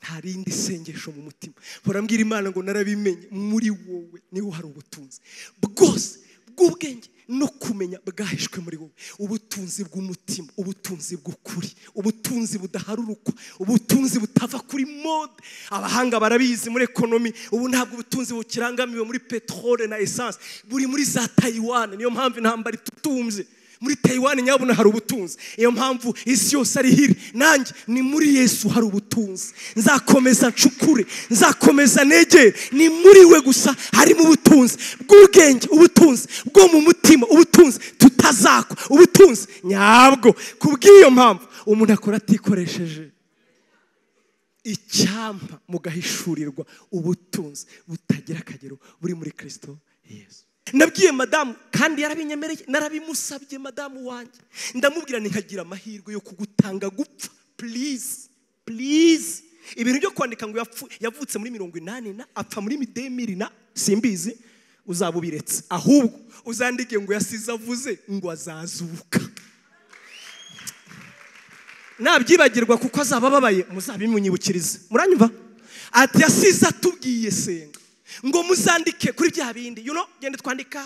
nta rindi sengesho mu mutima. Porambwira Imana ngo narabimenye muri wowe niho hari ubutunzi bwose bw'ubwenge no kumenya bwahishwe muri wowe, ubutunzi bw'umutima, ubutunzi bw'ukuri, ubutunzi budaharurukwa, ubutunzi butava kuri mode. Abahanga barabizi muri ekonomi, ubu ntabwo ubutunzi bukirangamiwe muri petrole na essence, buri muri za Taiwan. Niyo mpamvu intambara itutumze muri Taiwan, nyabuna hari ubutunzi. Iyo mpamvu isi yose ari hiri. Nanjye ni muri Yesu hari ubutunzi. Nzakomeza ncukure, nzakomeza negere, ni muri we gusa harimo ubutunzi bw'ubwenge, ubutunzi bwo mu mutima, ubutunzi tutazakwa, ubutunzi nyabwo. Kubw'iyo mpamvu umuntu akora atikoresheje icyampa mugahishurirwa ubutunzi butagira akagero buri muri Kristo Yesu. Nabwiye madamu kandi yarabinyemereye, narabimusabye madamu wanjye, ndamubwira nikagira amahirwe yo kugutanga gupfa, please please. Ibintu byo kwandika ngo yavutse muri 80 na apfa muri 2000 na simbizi, uzabubiretse. Ahubwo uzandike ngo yasize avuze ngo azazuka. Nabyibagirwa kuko azabababaye, muzabimunyibukirize. Muranyumva? Ati yasize atubwiye senga ngo muzandike kuri bya bindi, gende twandika,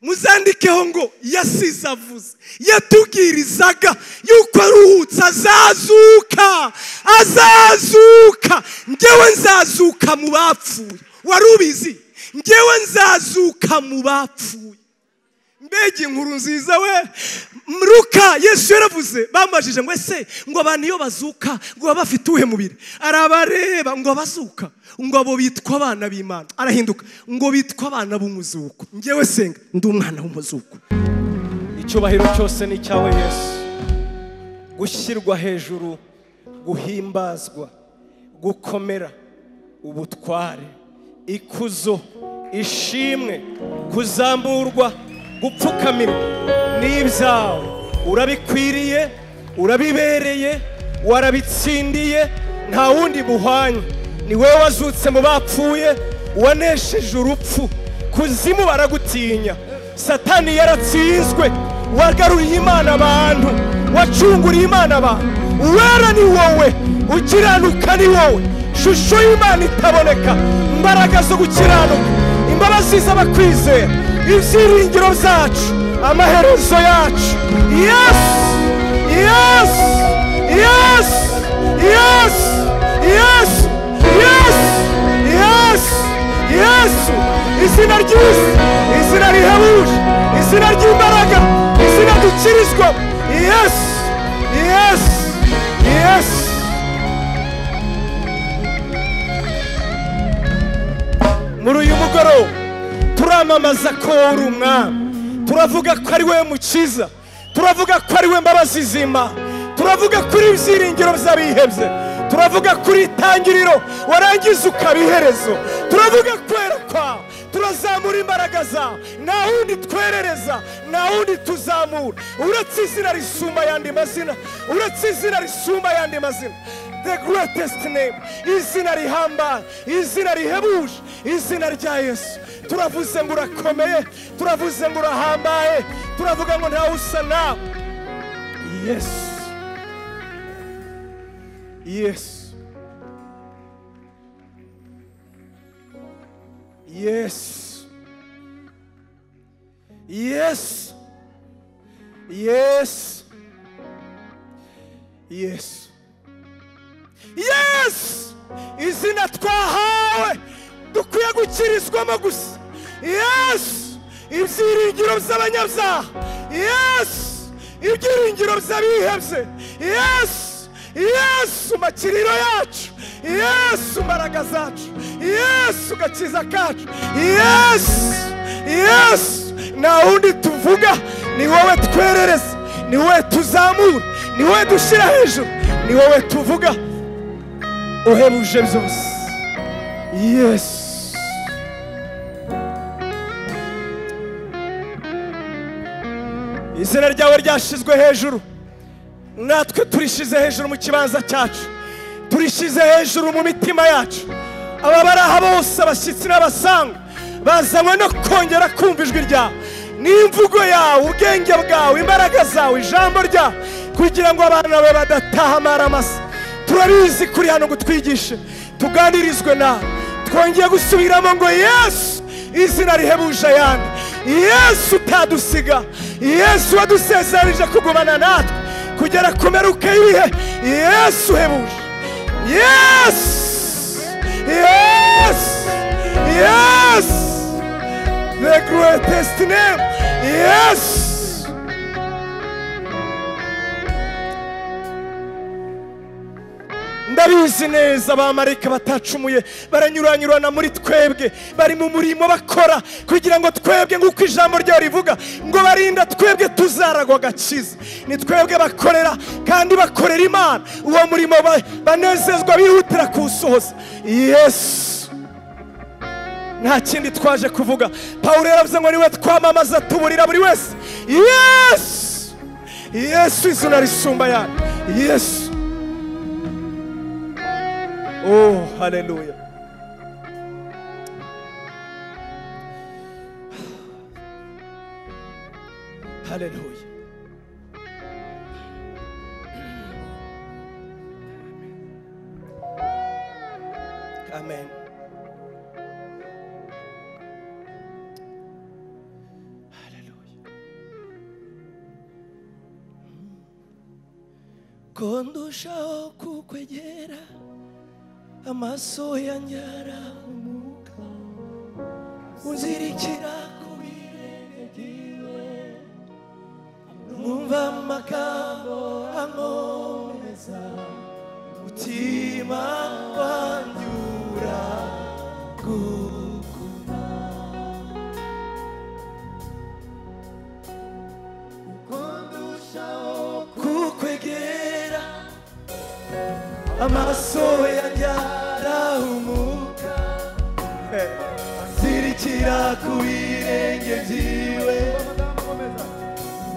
muzandikeho ngo yasize avuze, yatubwirizaga yuko aruhutse azazuka, azazuka. Ngewe nzazuka mu bapfuye. Warubizi? Ngewe nzazuka mu bapfuye. Mbega inkuru nziza we. Mruka Yesu yaravuze, bamajije ngo ese ngo abantu iyo bazuka ngo bafite uhe mubiri? Arabareba ngo bazuka ngo abo bitwa abana b'Imana. Arahinduka ngo bitwa abana b'umuzuko. Ngewe senga ndi umwana w'umuzuko. Icyubahiro cyose ni cyawe Yesu, gushyirwa hejuru, guhimbazwa, gukomera, ubutware, ikuzo, ishimwe, kuzamurwa, gupfukamirwa n'ibyawe. Urabikwiriye, urabibereye, warabitsindiye, nta wundi buhwanye. Ni wewe wazutse mu bapfuye, wanesheje urupfu, kuzimu baragutinya. Satani yaratsinzwe, wagaruriye Imana abantu, wacunguriye Imana abantu. Uwera ni wowe, ukiranuka ni wowe, shusho y'Imana itaboneka, imbaraga zo gukiranuka, imbabazi z'abakwizera, ibyiringiro byacu, amaherezo yacu. Yes, yes, yes, yes, yes, yes, yes, yes. Izina ryiza, izina rihebuje, izina ry'imbaraga, izina dukirizwa. Yes, yes, yes. Muri uyu mugoroba turamamaza ko uri umwami. Turavuga ko ari we mukiza, turavuga ko ari we mbabazi z'Imana, turavuga kuri ibyiringiro by'abihebye, turavuga kuri itangiriro warangiza ukabiherezo, turavuga kwera kwawe, turazamura imbaraga zawe. Nta wundi twerereza, nta wundi tuzamura uretse izina risumba ayandi mazina, uretse izina risumba ayandi mazina. The greatest name, izina rihambaye, izina rihebuje, izina rya Yesu. Turavuze ngo urakomeye, turavuze ngo urahambaye, turavuga ngo ntawe usa nawe. Yes, yes, yes, yes, yes, yes, yes. Izina twahawe dukwiye gukirizwamo gusa. Yes, ibyiringiro by'abanyabyaha. Yes, ibyiringiro by'abihebye. Yes, yes, umakiriro yacu. Yes, imbaraga zacu. Yes, ugakiza kacu. Yes, yes. Nta wundi tuvuga, ni wowe twerereza, ni wowe tuzamura, ni wowe dushyira hejuru, ni wowe tuvuga uhebuje byose. Yes. Izina ryawe ryashizwe hejuru, natwe turishize hejuru mu kibanza cyacu, turishize hejuru mu mitima yacu. Ababaraha bose, abashyitsi n'abasanga, bazanywe no kongera kumva ijwi ryawe n'imvugo yawe, ubwenge bwawe, imbaraga zawe, ijambo ryawe, kugira ngo abana bawe badataha amaramasa, turabizi kuri hano gutwigishe tuganirizwe nawe twongeye gusubiramo ngo Yesu izina rihebuje ayandi Yesu utadusiga Yesu wadusezeranyije kugumana natwe kugera ku mperuka y'ibihe Yesu uhebuje Yes the greatest name Yes ndabizi neza abamarayika batacumuye baranyuranyurana muri twebwe bari mu murimo bakora kugira ngo twebwe nk'uko ijambo ryawe rivuga ngo barinda twebwe tuzaragwa agakiza ni twebwe bakorera kandi bakorera Imana uwo murimo banezezwa bihutira kuwusohoza Yesu nta kindi twaje kuvuga Pawulo yaravuze ngo niwe twamamaza tuburira buri wese Yesu izina risumba yani Yesu. Oh, hallelujah. Hallelujah. Amen. Hallelujah. Kondushaho kukwegera amaso yanjye arahumuka unzirikira ku birenge byiwe numva amagambo ankomeza umutima wanjye uragukunda kondushaho kukwegera amaso yanjye arahumuka azirikira ku birenge byiwe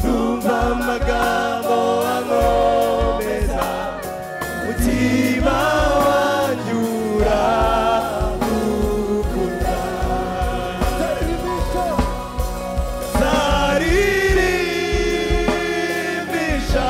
numva amagambo ankomeza umutima wanjye uragukunda zaririmbisha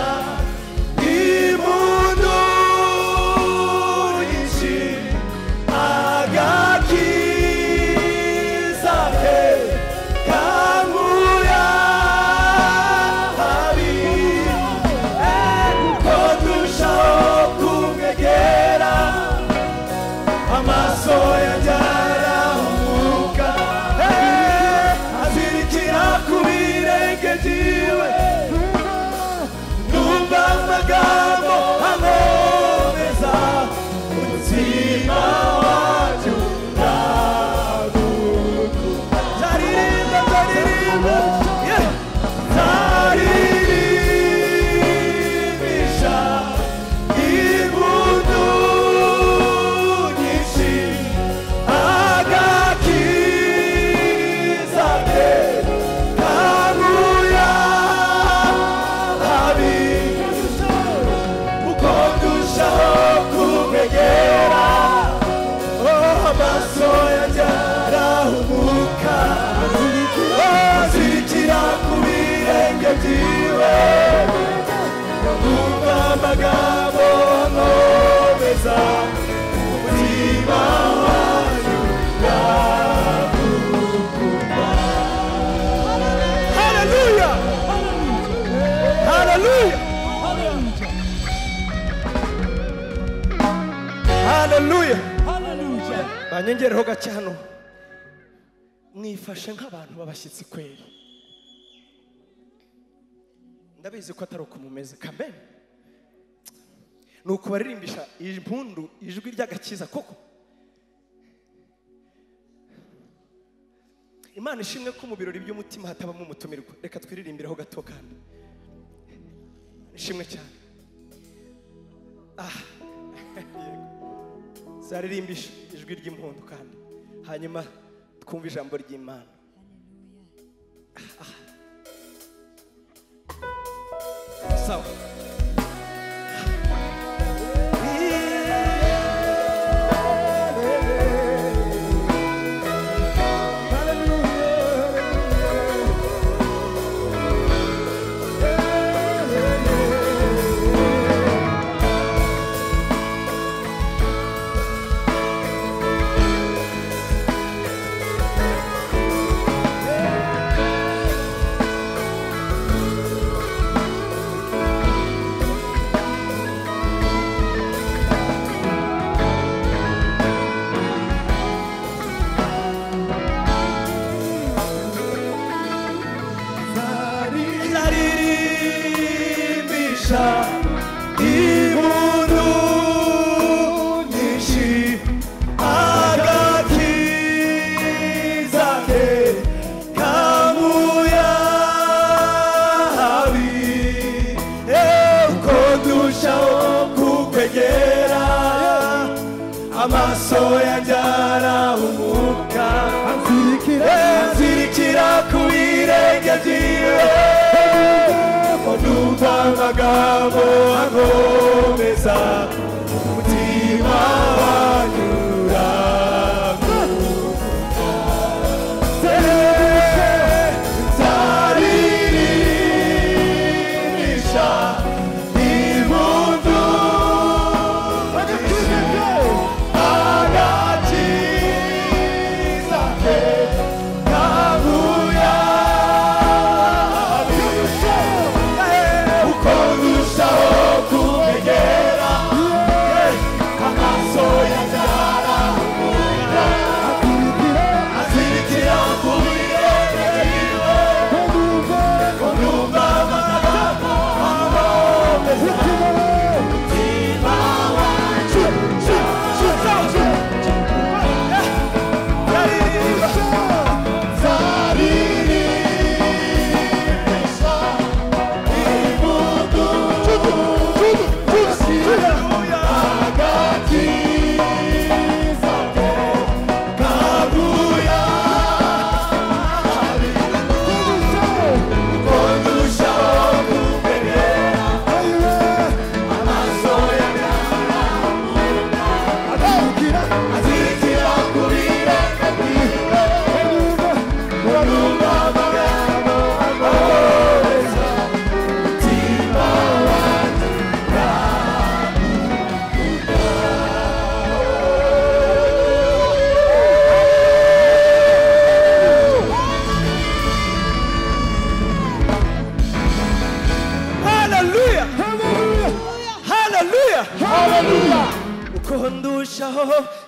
banyengereho gake hano mwifashe nk'abantu babashyitsi kweri ndabizi ko atari uko mumeze kambe nuko baririmbisha impundu ijwi ry'agakiza koko Imana ishimwe ko mu birori by'umutima hatabamo umutumirwa reka twiririmbireho gato kandi ishimwe cyane zaririmbisha ijwi ry'impundu kandi hanyuma twumva ijambo ry'Imana sawa amaso yanjye arahumuka nzirikira ku birenge byiwe numva amagambo ankomeza umutima wanjye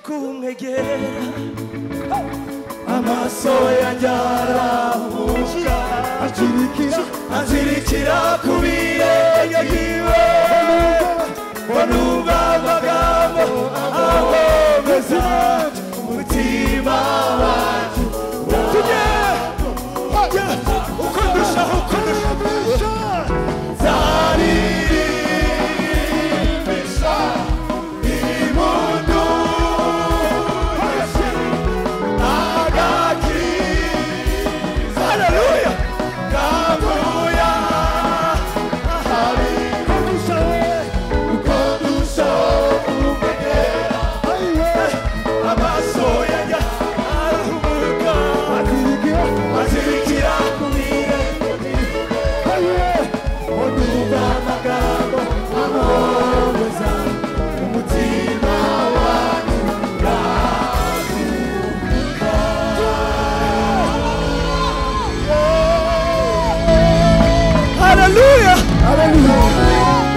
kumwegera amaso yanjye arahumuka azirikira ku birenge byiwe numva amagambo ankomeza umutima wanjye uko ndushaho nzaririmba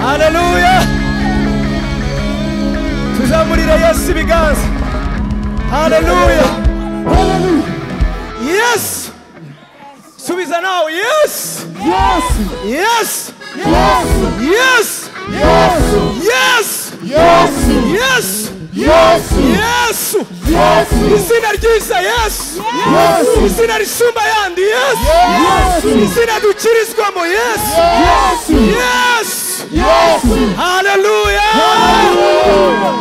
Haleluya. Tuzamurire Yesu ibiganza. Haleluya. Yes. Subiza nawe. Yes. Yes. Yes. Yes. Yes. Yes. Yes. Yes. Yes. Yes. Yes. Izina ryiza Yesu. Yes. Izina risumba yandi Yesu. Yes. Izina dukirizwamo Yesu. Yes. Yes. Yes. Hallelujah. Hallelujah.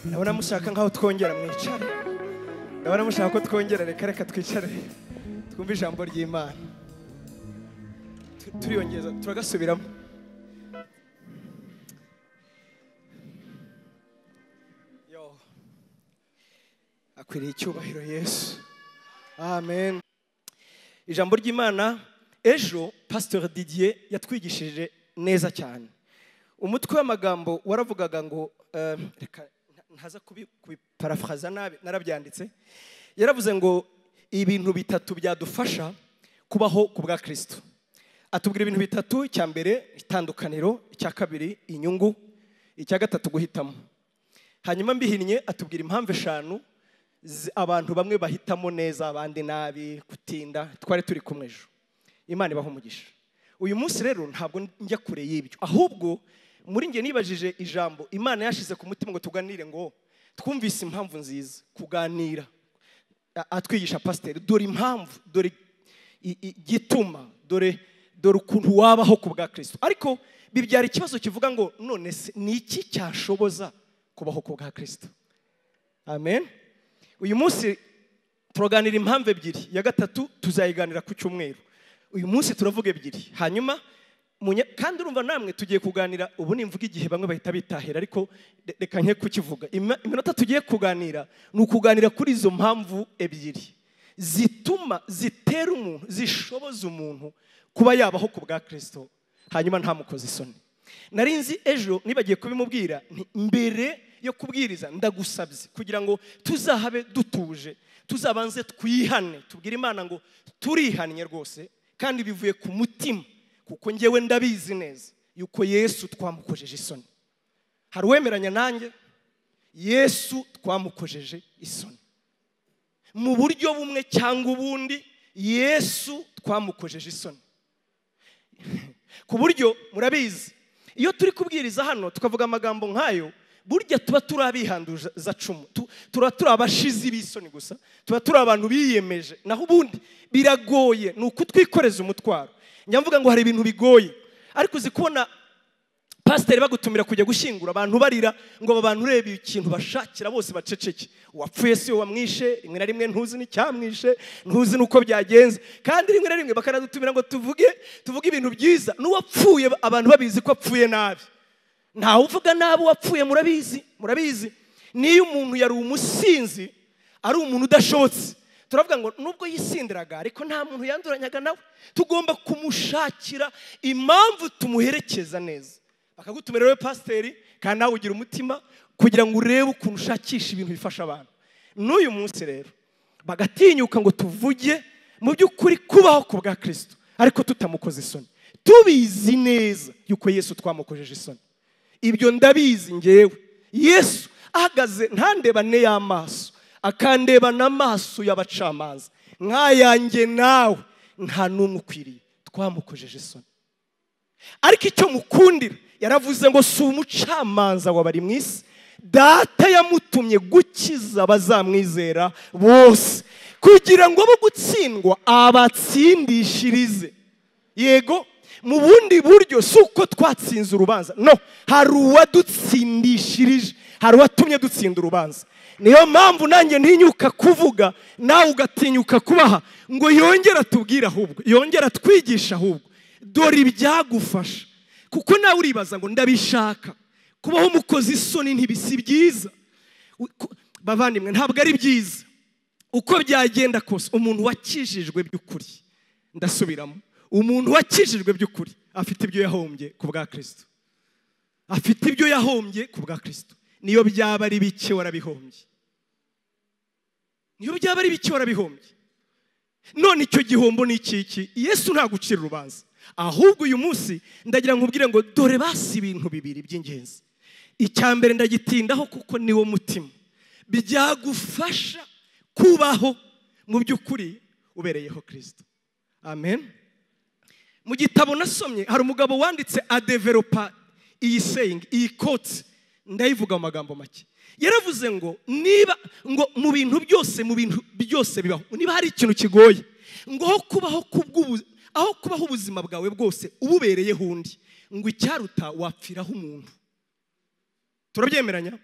Ndabona mushaka ngaho twongera mwicare. Ndabona mushaka ko twongera reka twicare. Twumve ijambo ry'Imana. Turiyongeza turagasubiramo. Yo. Akwiriye icyubahiro Yesu. Amen. Ijambo ry'Imana ejo Pastor Didier yatwigishije neza cyane. Umutwe w'amagambo waravugaga ngo reka ntaza kubiparafraza nabi narabyanditse. Yaravuze ngo ibintu bitatu byadufasha kubaho ku bwa Kristo. Atubwira ibintu bitatu: icya mbere itandukaniro, icya kabiri inyungu, icya gatatu guhitamo. Hanyuma mbihinnye atubwira impamvu eshanu abantu bamwe bahitamo neza abandi nabi, kutinda. Twari turi kumwe ejo. Imana ibaho umugisha. Uyu munsi rero ntabwo njya kure y'ibyo, ahubwo muri nge nibajije ijambo Imana yashize ku mutima ngo tuganire, ngo twumvise impamvu nziza kuganira. Atwigisha pasiteri, dore impamvu, dore gituma, dore dore ukuntu wabaho ku bwa Kristo. Ariko bibyara ikibazo kivuga ngo none se ni iki cyashoboza kubaho ku bwa Kristo? Amen. Uyu munsi turaganira impamvu ebyiri, ya gatatu tuzayiganira ku cyumweru. Uyu munsi turavuga ebyiri, hanyuma kandi urumva namwe tugiye kuganira. Ubu nimvuga igihe bamwe bahita bitahira, ariko reka nke kukivuga. Iminota tugiye kuganira ni ukuganira kuri izo mpamvu ebyiri zituma zitera umuntu, zishoboza umuntu kuba yabaho ku bwa Kristo hanyuma ntamukoze isoni. Narinzi ejo nibagiye kubimubwira, mbere yo kubwiriza ndagusabye kugira ngo tuzahabe dutuje, tuzabanze twihane, tubwire Imana ngo turihannye rwose kandi bivuye ku mutima, kuko ngewe ndabizi neza yuko Yesu twamukojeje isoni. Hari uwemeranya nanjye? Yesu twamukojeje isoni mu buryo bumwe cyangwa ubundi. Yesu twamukojeje isoni ku buryo murabizi, iyo turi kubwiriza hano tukavuga amagambo nk'ayo, burya tuba turi abihanduza cumu, tuba turi abashizi b'isoni gusa, tuba turi abantu biyemeje. Naho ubundi biragoye, ni ukutwikoreza umutwaro. Njya mvuga ngo hari ibintu bigoye, ariko uzi kubona pasiteri bagutumira kujya gushyingura abantu barira ngo aba bantu urebe ikintu bashakira bose baceceke. Uwapfuye si we wamwishe, rimwe na rimwe ntuzi n'icyamwishe, ntuzi n'uko byagenze, kandi rimwe na rimwe bakanadutumira ngo tuvuge ibintu byiza. N'uwapfuye abantu babizi ko apfuye nabi. Ntawe uvuga nabi uwapfuye, murabizi. Niyo umuntu yari umusinzi, ari umuntu udashobotse, turavuga ngo nubwo yisindiraga ariko nta muntu yanduranyaga nawe, tugomba kumushakira impamvu tumuherekeza neza. Bakagutumira rero pasiteri, kandi nawe ugira umutima kugira ngo urebe ukuntu ushakisha ibintu bifasha abantu. N'uyu munsi rero bagatinyuka ngo tuvuge mu by'ukuri kubaho ku bwa Kristo ariko tutamukoze isoni, tubizi neza yuko Yesu twamukojeje isoni. Ibyo ndabizi ngewe. Yesu ahagaze ntandebane y'amaso, akandeba n'amaso y'abacamanza nk'ayanjye nawe, nta n'umwe ukwiriye, twamukojeje isoni. Ariko icyo mukundira, yaravuze ngo si umucamanza w'abari mu isi, Data yamutumye gukiza abazamwizera bose, kugira ngo abo gutsindwa abatsindishirize. Yego, mu bundi buryo si uko twatsinze urubanza, no, hari uwadutsindishirije, hari uwatumye dutsinda urubanza. Niyo mpamvu nanjye ntinyuka kuvuga, nawe ugatinyuka kubaha ngo yongera tubwire, ahubwo yongera twigisha, ahubwo dore ibyagufasha. Kuko nawe uribaza ngo ndabishaka kubaho umukozi isoni, ntibisi byiza. Bavandimwe, ntabwo ari byiza. Uko byagenda kose, umuntu wakijijwe by'ukuri, ndasubiramo, umuntu wakijijwe by'ukuri afite ibyo yahombye ku bwa Kristo. Afite ibyo yahombye ku bwa Kristo. Niyo byaba ari bike warabihombye. Niyo byaba ari bike warabihombye. None icyo gihombo ni iki? Yesu ntagucira urubanza. Ahubwo uyu munsi ndagira ngo ubwire ngo dore basi ibintu bibiri by'ingenzi. Icyambere ndagitindaho kuko niwo mutima. Byagufasha kubaho mu by'ukuri ubereyeho Kristo. Amen. Mu gitabo nasomye hari umugabo wanditse adevelopa iyi saying, iyi quote, ndayivuga mu magambo make. Yaravuze ngo niba ngo mu bintu byose bibaho, niba hari ikintu kigoye, ngo aho kubaho ubuzima bwawe bwose ububereyeho undi, ngo icyaruta wapfiraho umuntu. Turabyemeranya?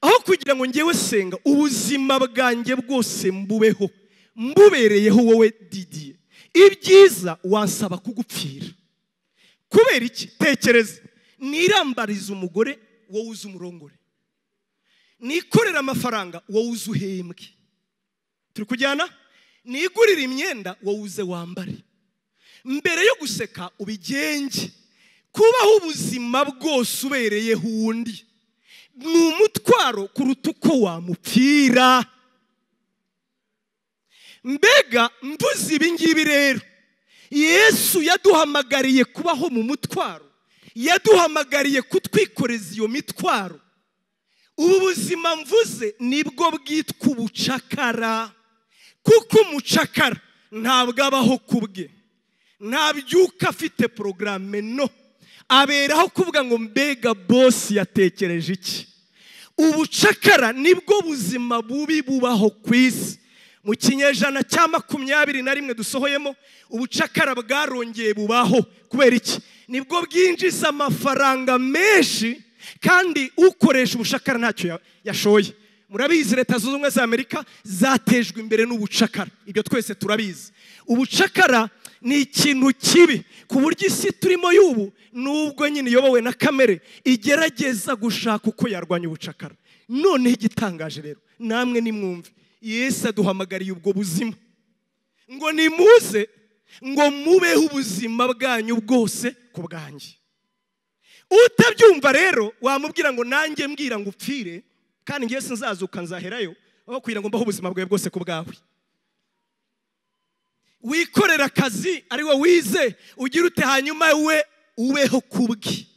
Aho kugira ngo ngewe senga ubuzima bwanjye bwose mbubereyeho wowe Didier, ibyiza wansaba kugupfira. Kubera iki? Tekereza, nirambariza umugore wowe uzi umurongore, nikorera amafaranga wowe uzi uhembwe, turi kujyana, nigurira imyenda wowe uze wambare, mbere yo guseka ubigenge. Kubaho ubuzima bwose ubereyeho undi ni umutwaro kuruta uko wamupfira. Mbega mvuze ibi ngibi rero, Yesu yaduhamagariye kubaho mu mutwaro, yaduhamagariye kutwikoreza iyo mitwaro. Ubu buzima mvuze nibwo bwitwa ubucakara, kuko umucakara ntabwo abaho kubwe, ntabyuka afite porogaramu, no, aberaho kuvuga ngo mbega bosi yatekereje iki. Ubucakara nibwo buzima bubi bubaho ku isi. mu kinyejana cya 21 dusohoyemo ubucakara bwarongeye bubaho. Kubera iki? Nibwo bwinjiza amafaranga menshi kandi ukoresha ubucakara ntacyo yashoye. Murabizi leta zunze ubumwe za Amerika zatejwe imbere n'ubucakara, ibyo twese turabizi. Ubucakara ni ikintu kibi ku buryo isi turimo y'ubu nubwo nyine iyobowe na kamere igerageza gushaka uko yarwanya ubucakara. None igitangaje rero, namwe nimwumve, Yesu aduhamagariye ubwo buzima ngo nimuze ngo mubeho ubuzima bwanyu bwose ku bwanjye. Utabyumva rero wamubwira ngo nanjye mbwira ngo upfire kandi ngiye sinzazuka nzaherayo, aho kugira ngo mbaho ubuzima bwawe bwose ku bwawe. Wikorera akazi ari wo wize ugira ute hanyuma we ubeho kubwi.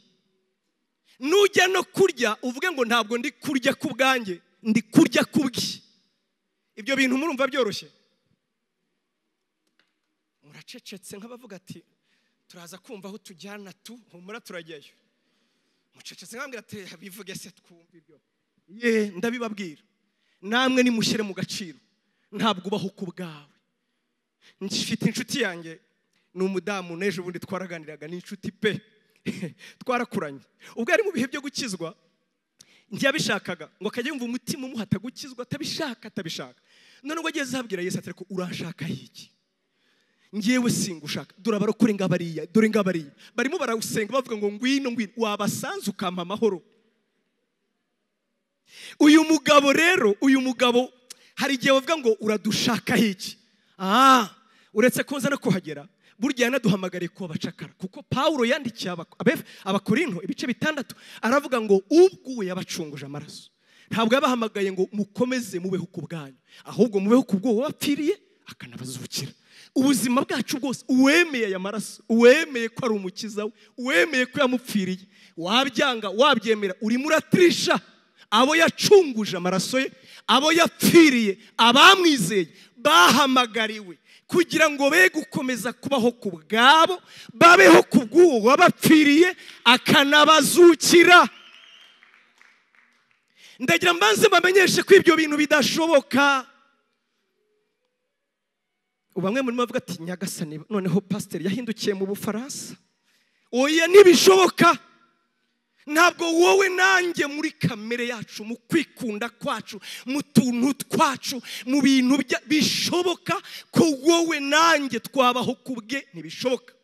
Nujya no kurya uvuge ngo ntabwo ndi kurya ku bwanjye, ndi kurya kubwi. Ibyo bintu murumva byoroshye? Muracecetse nk'abavuga ati turaza kumva aho tujyana humura turajyayo. Mucecetse nkambwira ati bivuge se twumva ibyo. Ndabibabwira, namwe nimushyire mu gaciro, ntabwo ubaho ku bwawe. Nfite inshuti yanjye ni umudamu, nejo bundi twaraganiraga, ni inshuti pe twarakuranye. Ubwo ari mu bihe byo gukizwa ntiyabishakaga ngo akajya yumva umutima umuhata gukizwa, atabishaka. None ngo ageze habwira Yesu ati ko urashaka iki? Ngiyewe singushaka, dore abarokore ngabariya, dore ngabariya barimo barawusenga bavuga ngo ngwino wabasanze ukampa amahoro. Uyu mugabo rero, uyu mugabo hari igihe bavuga ngo uradushaka iki? Uretse koza no kuhagera burya yanaduhamagariye kuba abacakara, kuko Paulo yandikiye abakorinto ibice 6 aravuga ngo ubwo yabacunguje amaraso ntabwo yabahamagaye ngo mukomeze mubeho ku bwanyu, ahubwo mubeho ku bwo wapfiriye akanabazukira. Ubuzima bwacu bwose uwemeye aya maraso, uwemeye ko ari umukiza we, uwemeye ko yamupfiriye, wabyanga wabyemera, uri muratrisha abo yacunguje amaraso ye, abo yapfiriye, abamwizeye bahamagariwe kugira ngo be gukomeza kubaho ku bwabo, babeho ku bw'uwo wabapfiriye akanabazukira. Ndagira mbanze bamenyeshe ko ibyo bintu bidashoboka. Bamwe muri bavuga ati Nyagasani noneho pastor yahindukiye mu Bufaransa. Oya, ntibishoboka. Ntabwo wowe nanjye muri kamere yacu, mu kwikunda kwacu, mu tuntu twacu, mu bintu bishoboka ko wowe nanjye twabaho kubwe, ntibishoboka.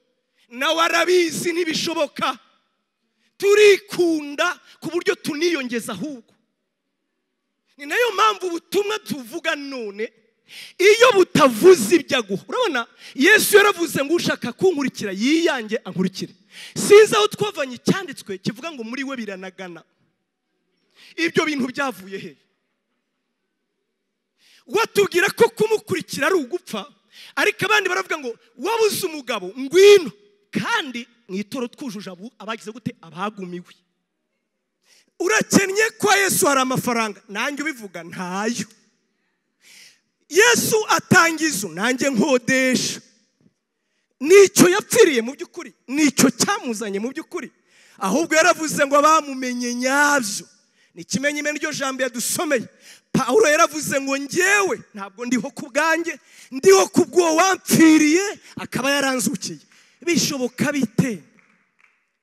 Nawe arabizi ntibishoboka. Turikunda ku buryo tuniyongeza ahubwo. Ni nayo mpamvu ubutumwa tuvuga none iyo butavuze ibyaguha. Urabona Yesu yaravuze ngo ushaka kunkurikira yiyange ankurikire. Sinzi aho twavanye cyanditswe kivuga ngo muri we biranagana. Ibyo bintu byavuye he? Watubwira ko kumukurikira ari ugupfa, ariko abandi baravuga ngo wabuze umugabo ngwino, kandi mwitoro twujuje abagize gute abagumiwe. Urakennye kwa Yesu hari amafaranga, nanjye ubivuga ntayo. Yesu atangiza nanjye nkodesha. Nicyo yapfiriye mu by'ukuri, nicyo cyamuzanye mu by'ukuri. Ahubwo yaravuze ngo abamumenye nyabyo. Nikimenyime n'iryo jambo yadusomeye. Paulo yaravuze ngo ngewe ntabwo ndiho ku bwanjye, ndiho ku bwo wampfiriye akaba yaranzukiye. Bishoboka bite?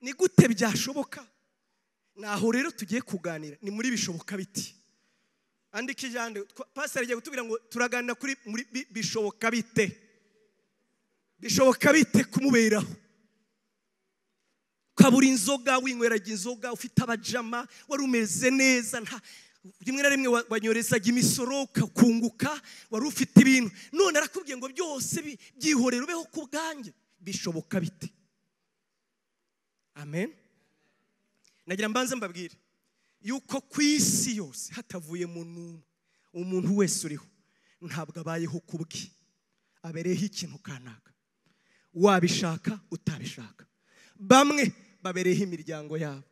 Ni gute byashoboka? Naho rero tugiye kuganira ni muri bishoboka biti. Andika ijambo pastor agiye kutubwira ngo turaganira kuri muri bishoboka bite. Bishoboka bite kumuberaho? Kabura inzoga, winyweraga inzoga, ufite abajama, wari umeze neza, nta rimwe na rimwe wanyorezaga imisoro kunguka, wari ufite ibintu, none arakubwiye ngo byose byihorera ubeho ku bwanjye. Bishoboka bite? Amen. Nagira mbanze mbabwire yuko ku isi yose hatavuye umuntu wese uriho ntabwo abayeho kubwi, abereyeho ikintu kanaka, wabishaka utabishaka. Bamwe babereyeho imiryango yabo,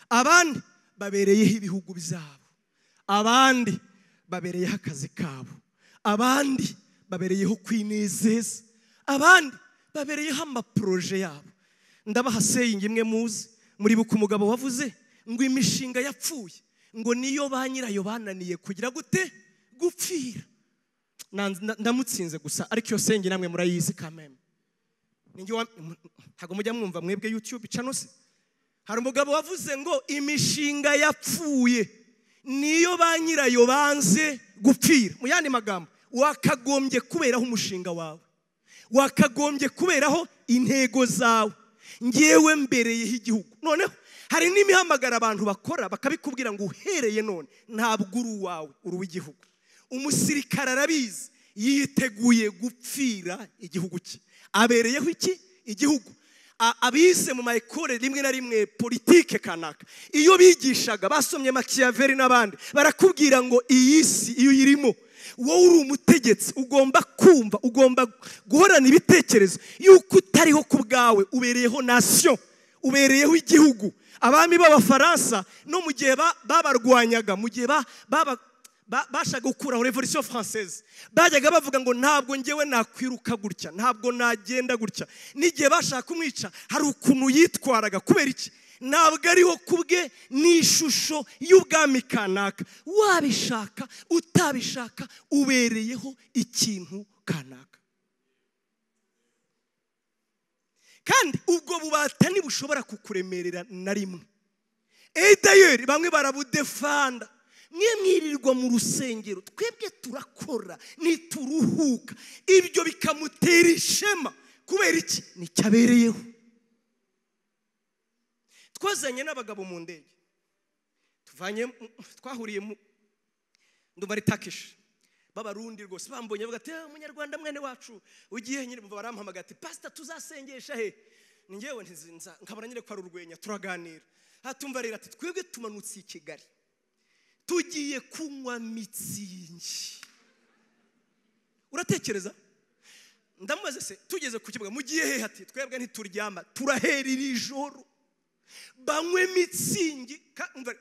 abandi babereyeho ibihugu byabo, abandi babereyeho akazi kabo, abandi babereyeho kwinezeza, abandi babereyeho amaproje yabo. Ndabaha sayingi imwe muzi, muri buku umugabo wavuze ngo imishinga yapfuye ngo niyo ba nyirayo bananiye kugira gute gupfira. ndamutsinze gusa ariko iyo senge namwe murayizi kameme ntago mujya mwumva mwebwe YouTube channel se hari umugabo wavuze ngo imishinga yapfuye niyo ba nyirayo banze gupfira mu yandi magambo wakagombye kuberaho umushinga wawe wakagombye kuberaho intego zawe ngewe mbereyeho igihugu noneho hari n'imihamagara abantu bakora bakabikubwira ngo uhereye none ntabwo uri uwawe uri uw'igihugu umusirikare arabizi yiteguye gupfira igihugu cye abereyeho iki igihugu abize mu maekole rimwe na rimwe politike kanaka iyo bigishaga basomye Machiavelli n'abandi barakubwira ngo iyi si iyo yirimo wowe uri umutegetsi ugomba kumva ugomba guhorana ibitekerezo yuko utariho ku bwawe ubereyeho nation ubereyeho igihugu abami b'abafaransa no mu gihe babarwanyaga mu gihe bashaka gukuraho revolution française bajyaga bavuga ngo ntabwo ngewe nakwiruka gutya ntabwo nagenda gutya n'igihe bashaka kumwica hari ukuntu yitwaraga kubera iki ntabwo ariho kubwe n'ishusho y'ubwami kanaka wabishaka utabishaka ubereyeho ikintu kanaka kandi ubwo bubata ntibushobora kukuremerera na rimwe d'ailleurs bamwe barabudefanda mwirirwa mu rusengero twebwe turakora nituruhuka ibyo bikamutera ishema kubera iki nicyabereyeho twazanye n'abagabo mu ndege twahuriye ndumva ari Turkish b'abarundi rwose bambonye bavuga ati umunyarwanda mwene wacu ugiye nyine barampamaga ati pastor tuzasengesha he ningewe ntizinza nkabona nyine kwa urwenya turaganira hatumva rero ati twebwe tumanutse i Kigali tugiye kunywa mitsingi uratekereza ndamubaze se tugeze ku kibuga mugiye he ati twebwe ntituryama turahera iri joro banywe mitsingi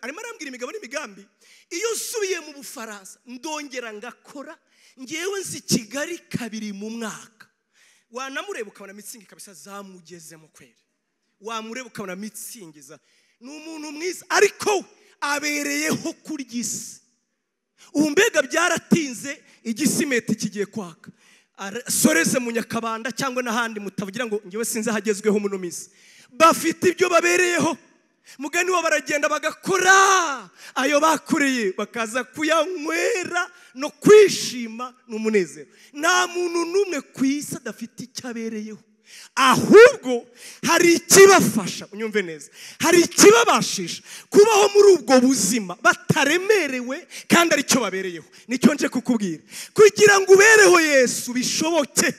arimo arambwira imigabo n'imigambi iyo usubiye mu Bufaransa ndongera ngakora ngewe nzi Kigali kabiri mu mwaka wanamureba ukabona mitsingi kabisa zamugeze mu kwere wamureba ukabona mitsingiza ni umuntu mwiza ariko abereyeho kurya isi umbega byaratinze igisimeti kigiye kwaka soreze mu Nyakabanda cyangwa n'ahandi mutavugira ngo ngewe sinzi hagezweho muno misi bafite ibyo babereyeho mugani wa baragenda bagakora ayo bakoreye bakaza kuyanywera no kwishima n'umunezero nta muntu numwe ku isi adafite icyabereyeho ahubwo hari ikibafasha unyumve neza hari ikibabashisha kubaho muri ubwo buzima bataremerewe kandi ari cyo babereyeho nicyo nje kukubwira kugira ngo ubereho Yesu bishoboke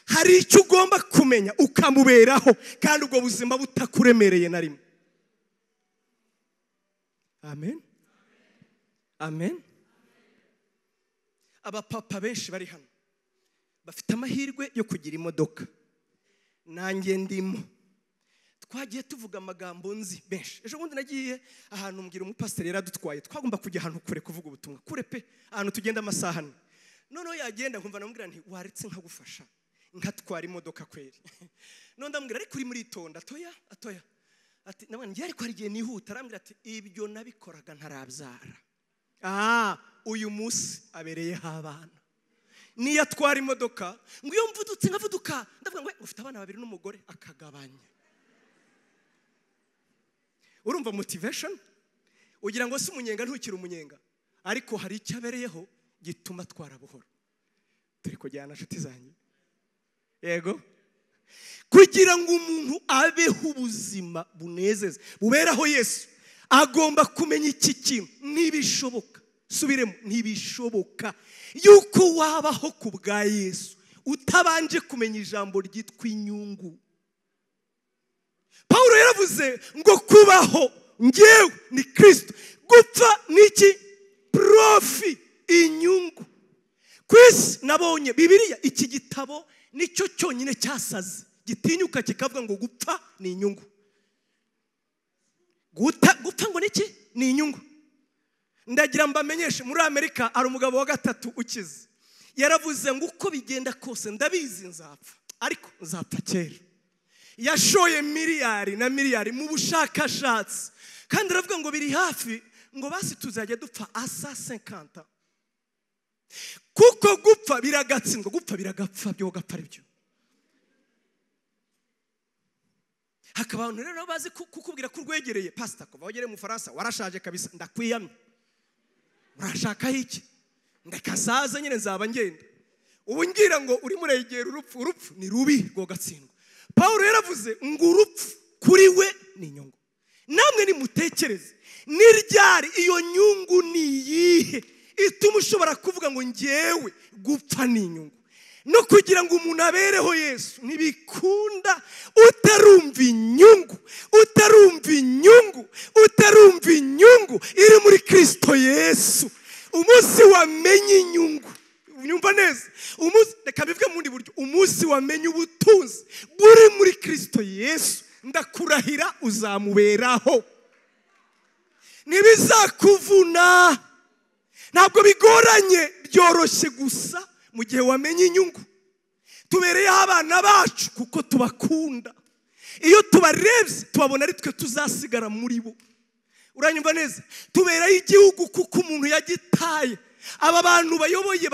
hari icyo ugomba kumenya ukamuberaho kandi ubwo buzima butakuremereye na rimwe amen amen abapapa benshi bari hano bafite amahirwe yo kugira imodoka nanjye ndimo twagiye tuvuga amagambo nzi benshi ejo bundi nagiye ahantu mbwira umupasiteri yaradutwaye twagomba kujya ahantu kure kuvuga ubutumwa kure pe ahantu tugenda amasaha noneho yagenda nkumva namubwira nti waretse nkagufasha nkatwara imodoka kweri none ndamubwira ariko uri muri itonda atoya ati nabone ngiye ariko hari igihe nihuta arambwira ati ibyo nabikoraga ntarabyara uyu munsi abereyeho abana niyo atwara imodoka ngo iyo mvudutse nkavuduka ndavuga ngo ufite abana babiri n'umugore akagabanya urumva motivation ugira ngo si umunyenga ntukiri umunyenga ariko hari icyabereyeho gituma atwara buhoro turi kujyana nshuti zanjye yego kugira ngo umuntu abeho ubuzima bunezeza buberaho Yesu agomba kumenya iki kintu ntibishoboka subiremo ntibishoboka yuko wabaho ku bwa Yesu utabanje kumenya ijambo ryitwa inyungu Paulo yaravuze ngo kubaho ngewe ni Kristo gupfa niki profi inyungu kwisi nabonye Bibiliya iki gitabo nicyo cyonyine cyasaze gitinyuka kikavuga ngo gupfa ni inyungu gupfa ngo niki ni inyungu ndagira mbamenyeshe muri Amerika ari umugabo wa gatatu ukize yaravuze ngo uko bigenda kose ndabizi nzapfa ariko nzapfa kera yashoye miliyari na miliyari mu bushakashatsi kandi aravuga ngo biri hafi ngo basi tuzajya dupfa asa 50 kuko gupfa biragatsindwa, gupfa biragapfa, byo gapfa ari byo. Hakaba abantu rero bazi kukubwira ko urwegereye, pastor kuva wagere mu Faransa warashaje kabisa, ndakwiyamye, urashaka iki? Ndakasaza nyine nzaba ngenda. Ubu ngira ngo uri muregera urupfu, urupfu ni rubi rwo gatsindwa. Paulo yaravuze ngo urupfu kuri we ni inyungu. Namwe nimutekereze, ni ryari iyo nyungu ni iyihe ituma ushobora kuvuga ngo ngewe gupfa ni inyungu? No kugira ngo umuntu abereho Yesu ntibikunda utarumva inyungu, utarumva inyungu, utarumva inyungu iri muri Kristo Yesu. Umunsi wamenye inyungu, unyumva neza, umunsi reka bivuge mu bundi buryo, umunsi wamenye ubutunzi buri muri Kristo Yesu, ndakurahira uzamuberaho. Ntibizakuvuna, ntabwo bigoranye, byoroshye gusa mu gihe wamenye inyungu. Tubereyeho abana bacu kuko tubakunda. Iyo tubarebye tubabona ari twe tuzasigara muri bo. Uranyumva neza? Tubereyeho igihugu kuko umuntu yagitaye. Aba bantu bayoboye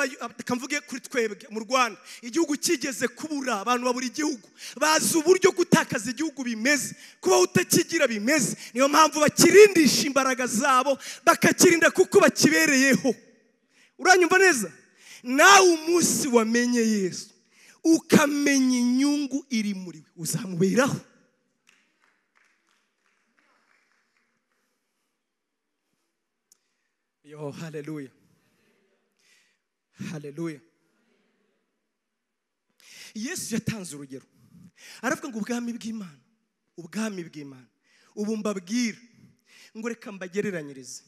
kamvuge kuri twebwe mu Rwanda, igihugu kigeze kubura, abantu babura igihugu, bazi uburyo gutakaza igihugu bimeze, kuba utakigira bimeze. Niyo mpamvu bakirindisha imbaraga zabo, bakakirinda kuko bakibereyeho. Uranyumva neza? Nawe umunsi wamenye Yesu ukamenya inyungu iri muri we, uzamuberaho. Yo, haleluya, haleluya. Yesu yatanze urugero, aravuga ngo ubwami bw'Imana, ubwami bw'Imana ubu mbabwira ngo reka mbagereranyirize,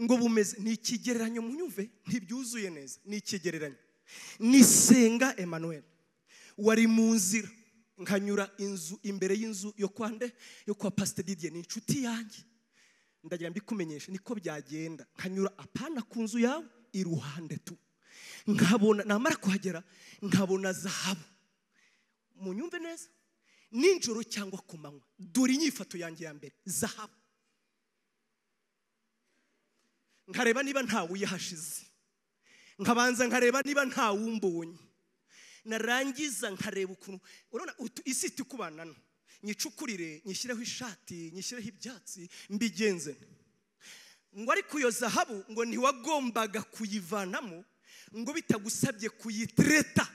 ngo bumeze ni ikigereranyo, munyumve ntibyuzuye neza, ni ikigereranyo. Ni Senga Emmanuel wari mu nzira, nkanyura inzu imbere y'inzu yo kwande yo kwa Pastor Didier, ni inshuti yanjye, ndagira mbikumenyesha niko byagenda. Nkanyura apana ku nzu yawe iruhande tu, nkabona namara kuhagera nkabona zahabu. Munyumve neza, ninjoro cyangwa ku manywa, dore inyifato yanjye ya mbere, zahabu. Nkareba niba ntawe uyahashize, nkabanza nkareba niba ntawe umbonye, narangiza nkareba ukuntu urabona isi tukubanana, nyicukurire, nyishyireho ishati, nyishyireho ibyatsi, mbigenze. Ngo ariko iyo zahabu ngo ntiwagombaga kuyivanamo ngo bitagusabye kuyitreta,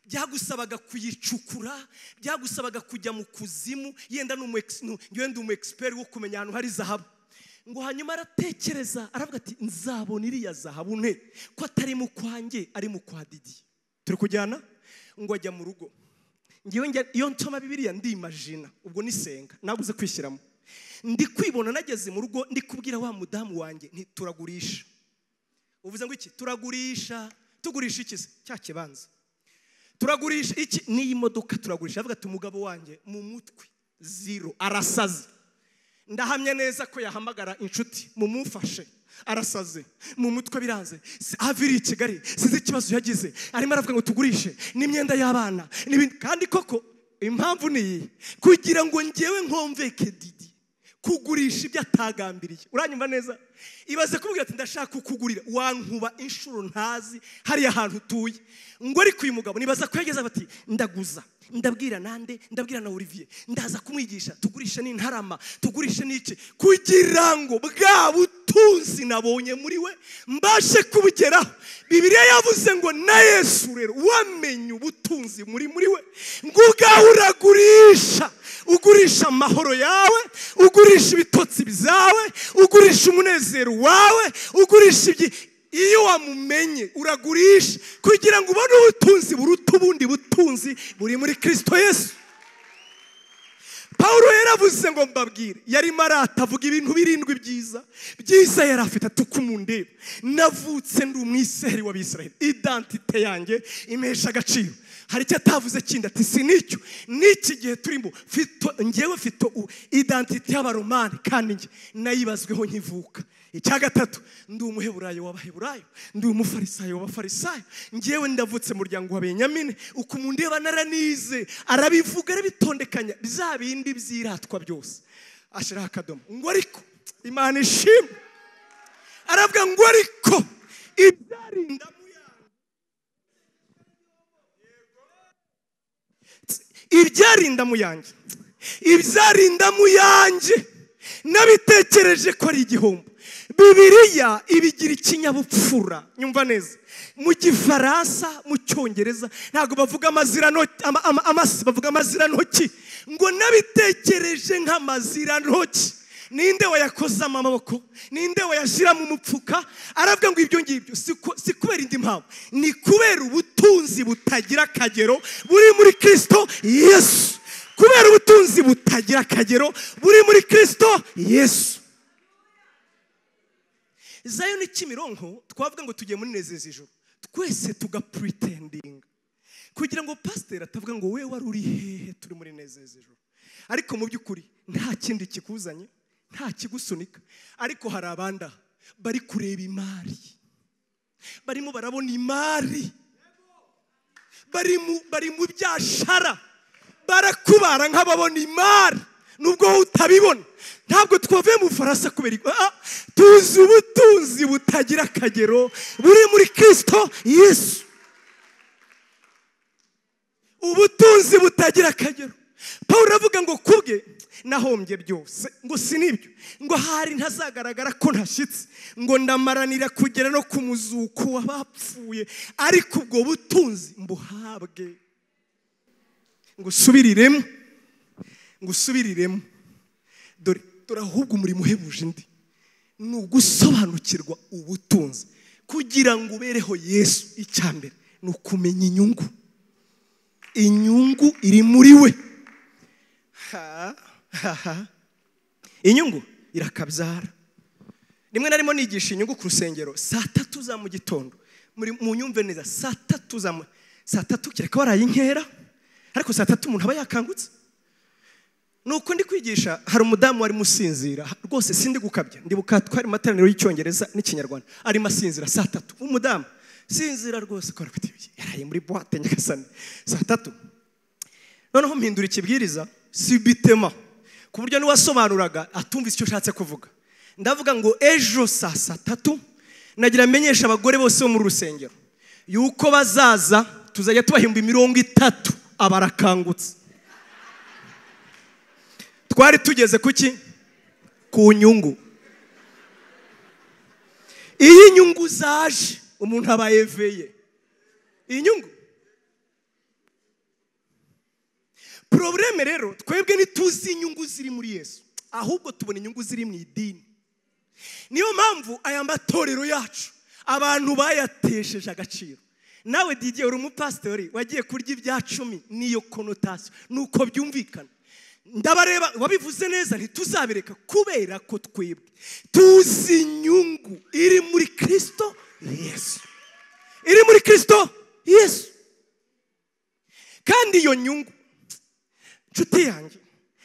byagusabaga kuyicukura, byagusabaga kujya mu kuzimu, yenda umu expert wo kumenya ahantu hari zahabu. Ngo hanyuma aratekereza, aravuga ati nzabona iriya zahabu nte ko atari mu kwanjye, ari mu kwa Didier. Turi kujyana, ngo ajya mu rugo. Ngiye iyo nsoma Bibiliya ndimagina, ubwo ni Senga naguze kwishyiramo, ndi kwibona nageze mu rugo, ndi kubwira wa mudamu wanjye nti turagurisha. Uvuze ngo iki? Turagurisha. Tugurisha iki se? Cya kibanza. Turagurisha iki? Ni imodoka turagurisha. Avuga ati umugabo wanjye mu mutwe zero, arasaze. Ndahamya neza ko yahamagara inshuti mumufashe, arasaze mu mutwe biranze, aviri Kigali, size ikibazo yagize, arimo aravuga ngo tugurishe n'imyenda y'abana n'ibindi. Kandi koko impamvu ni kugira ngo ngewe nkomveke Didi kugurisha ibyo atagambiriye. Uranyumva neza? Ibaze kumubwira ati ndashaka kukugurira, wankuba inshuro ntazi hariya ahantu utuye. Ngo ariko uyu mugabo nibaza ko yageze bati ndaguza, ndabwira nande, ndabwira na Olivier, ndaza kumwigisha tugurisha n'intarama, tugurisha n'iki, kugira ngo bwa butunzi nabonye muri we mbashe kubugeraho. Bibiliya yavuze ngo na Yesu rero wamenye ubutunzi muri we, ngo ubwawe uragurisha, ugurisha amahoro yawe, ugurisha ibitotsi byawe, ugurisha umunezero wawe, ugurisha iyo wamumenye uragurisha kugira ngo ubone ubutunzi buruta ubundi butunzi buri muri Kristo Yesu. Paulo yaravuze ngo mbabwire, yarimo aratavuga ibintu birindwi byiza yari afite tukumundeba. Navutse ndi umwiseri w'Abisirayeli, identite yanjye imesha agaciro. Hari icyo atavuze kindi ati sinicyo, n'iki gihe turimo ngewe fito identite y'Abaromani kandi nge nayibazweho nkivuka. Icya gatatu, ndi umuheburayo w'Abaheburayo, ndi umufarisayo w'Abafarisayo, ngewe ndavutse mu muryango wa Benyamini. Uko mundeba naranize, arabivuga arabitondekanya bya bindi byiratwa byose, ashiraho akadomo. Ngo ariko Imana ishimwe, aravuga ngo ariko ibyarindamu yanjye ibyarinda mu yanjye, ibyarinda mu yanjye nabitekereje ko ari igihombo. Bibiliya ibigira ikinyabupfura, nyumva neza. Mu Gifaransa, mu Cyongereza ntabwo bavuga bavuga amazirantoki, ngo nabitekereje nk'amazirantoki. Ninde wayakoza amaboko, ninde wayashyira mu mupfuka? Aravuga ngo ibyo ngibyo si kubera indi mpamvu, ni kubera ubutunzi butagira akagero buri muri Kristo Yesu. Kubera ubutunzi butagira akagero buri muri Kristo Yesu. Zayo ni Kimironko, twavuga ngo tugiye muri Nezeza Ijuru, twese tugapretendinga kugira ngo pastor atavuga ngo wewe wari uri hehe turi muri Nezeza Ijuru. Ariko mu by'ukuri nta kindi kikuzanye, nta kigusunika. Ariko hari abanda bari kureba imari, barimo barabona imari, bari mu byashara, barakubara nk'ababona imari. Nubwo utabibona, ntabwo twavuye mu Faransa kubera tuzi ubutunzi butagira akagero buri muri Kristo Yesu. Ubutunzi butagira akagero. Pawulo avuga ngo kubwe nahombye byose, ngo sinibyo, ngo hari ntazagaragara ko ntashitse, ngo ndamaranira kugera no ku muzuko w'abapfuye, ariko ubwo butunzi mbuhabwe. Ngo usubiriremo, dore ahubwo umurimo uhebuje indi ni ugusobanukirwa ubutunzi kugira ngo ubereho Yesu. Icyambere ni ukumenya inyungu iri muri we. Inyungu irakabyara. Rimwe na rimwe nigisha inyungu ku rusengero saa 3 za mu gitondo, mu nyumve neza, saa 3 kireka waraye inkera, ariko saa 3 umuntu aba yakangutse. Nuko ndi kwigisha, hari umudamu wari musinzira rwose, sindi gukabya, ndibuka twari materaniro y'Icyongereza n'Ikinyarwanda, ari masinzira saa 3. Umudamu sinzira rwose ko yaraye muri boîte Nyagasani saa 3. Noneho mpindura ikibwiriza subitema ku buryo niwasobanuraga atumvise icyo shatse kuvuga. Ndavuga ngo ejo saa 3 nagira menyesha abagore bose bo mu rusengero yuko bazaza tuzajya tubahimba 30 abarakangutse. Twari tugeze kuki? Ku nyungu. Iyi nyungu zaje umuntu aba yeveye. Inyungu. Probleme rero twebwe ntituzi inyungu ziri muri Yesu, ahubwo tubona inyungu ziri mu idini. Niyo mpamvu aya matorero yacu abantu bayatesheje agaciro. Nawe Didier uri umupastori wagiye kurya ibya 10 niyo connotation, nuko byumvikana. Ndabareba wabivuze neza, ntituzabireka kubera ko twebwe tuzi inyungu iri muri Kristo Yesu. Iri muri Kristo Yesu. Kandi iyo nyungu nshuti yanjye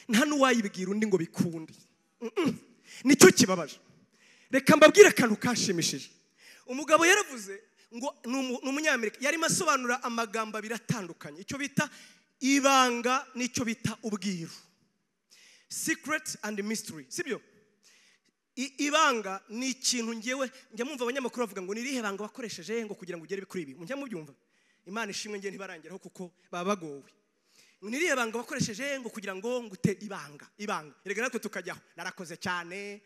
nta n'uwayibwira undi ngo bikunde. Nicyo kibabaje. Reka mbabwire akantu kashimishije. Umugabo yaravuze ngo n'umunyamerika, yarimo asobanura amagambo biratandukanye, icyo bita ibanga n'icyo bita ubwiru. Secret and mystery, sibyo? Ibanga ni ikintu ngewe njya mumva abanyamakuru bavuga ngo nirihe banga bakoresheje ngo kugira ngo ugere kuri ibi. Mujya mubyumva? Imana ishimwe ngiye ntibarangiraho kuko baba bagowe. Nirihe banga bakoresheje ngo kugira ngo ngute ibanga. Erega natwe tukajyaho narakoze cyane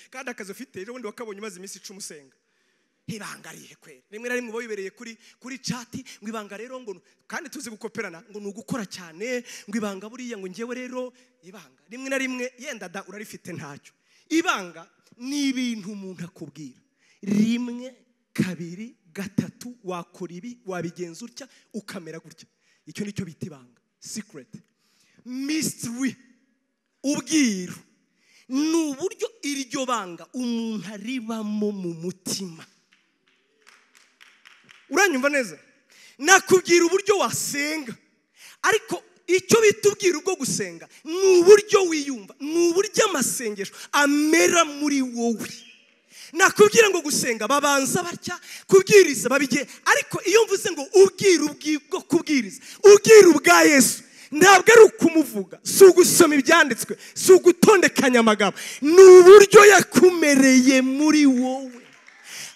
kandi akazi ufite ejo wundi wakabonye maze iminsi 10 usenga. Ibanga rihe kwere. Rimwe na rimwe babibereye kuri chat ngo ibanga rero ngo kandi tuzi gukoperana ngo nugukora cyane ngo ibanga buriya ngo ngewe rero ibanga. Rimwe na rimwe yenda da urarifite ntacyo. Ibanga ni ibintu umuntu akubwira. Rimwe, kabiri, gatatu wakora ibi, wabigenza utya, ukamera gutya. Icyo nicyo bita ibanga. Secret. Mystery. Ubwiru. Nuburyo iryo banga umuntu aribamo mu mutima. Uranyumva neza? Nakubwira uburyo wasenga, ariko icyo bitubwira ubwo gusenga ni uburyo wiyumva, ni uburyo amasengesho amera muri wowe. Nakubwira ngo gusenga babanza batya, kubwiriza babige, ariko iyo mvuze ngo ubwiru bwo kubwiriza, ubwiru bwa Yesu ntabwo ari ukumuvuga, si ugusoma ibyanditswe, si ugutondekanya amagambo, ni uburyo yakumereye muri wowe.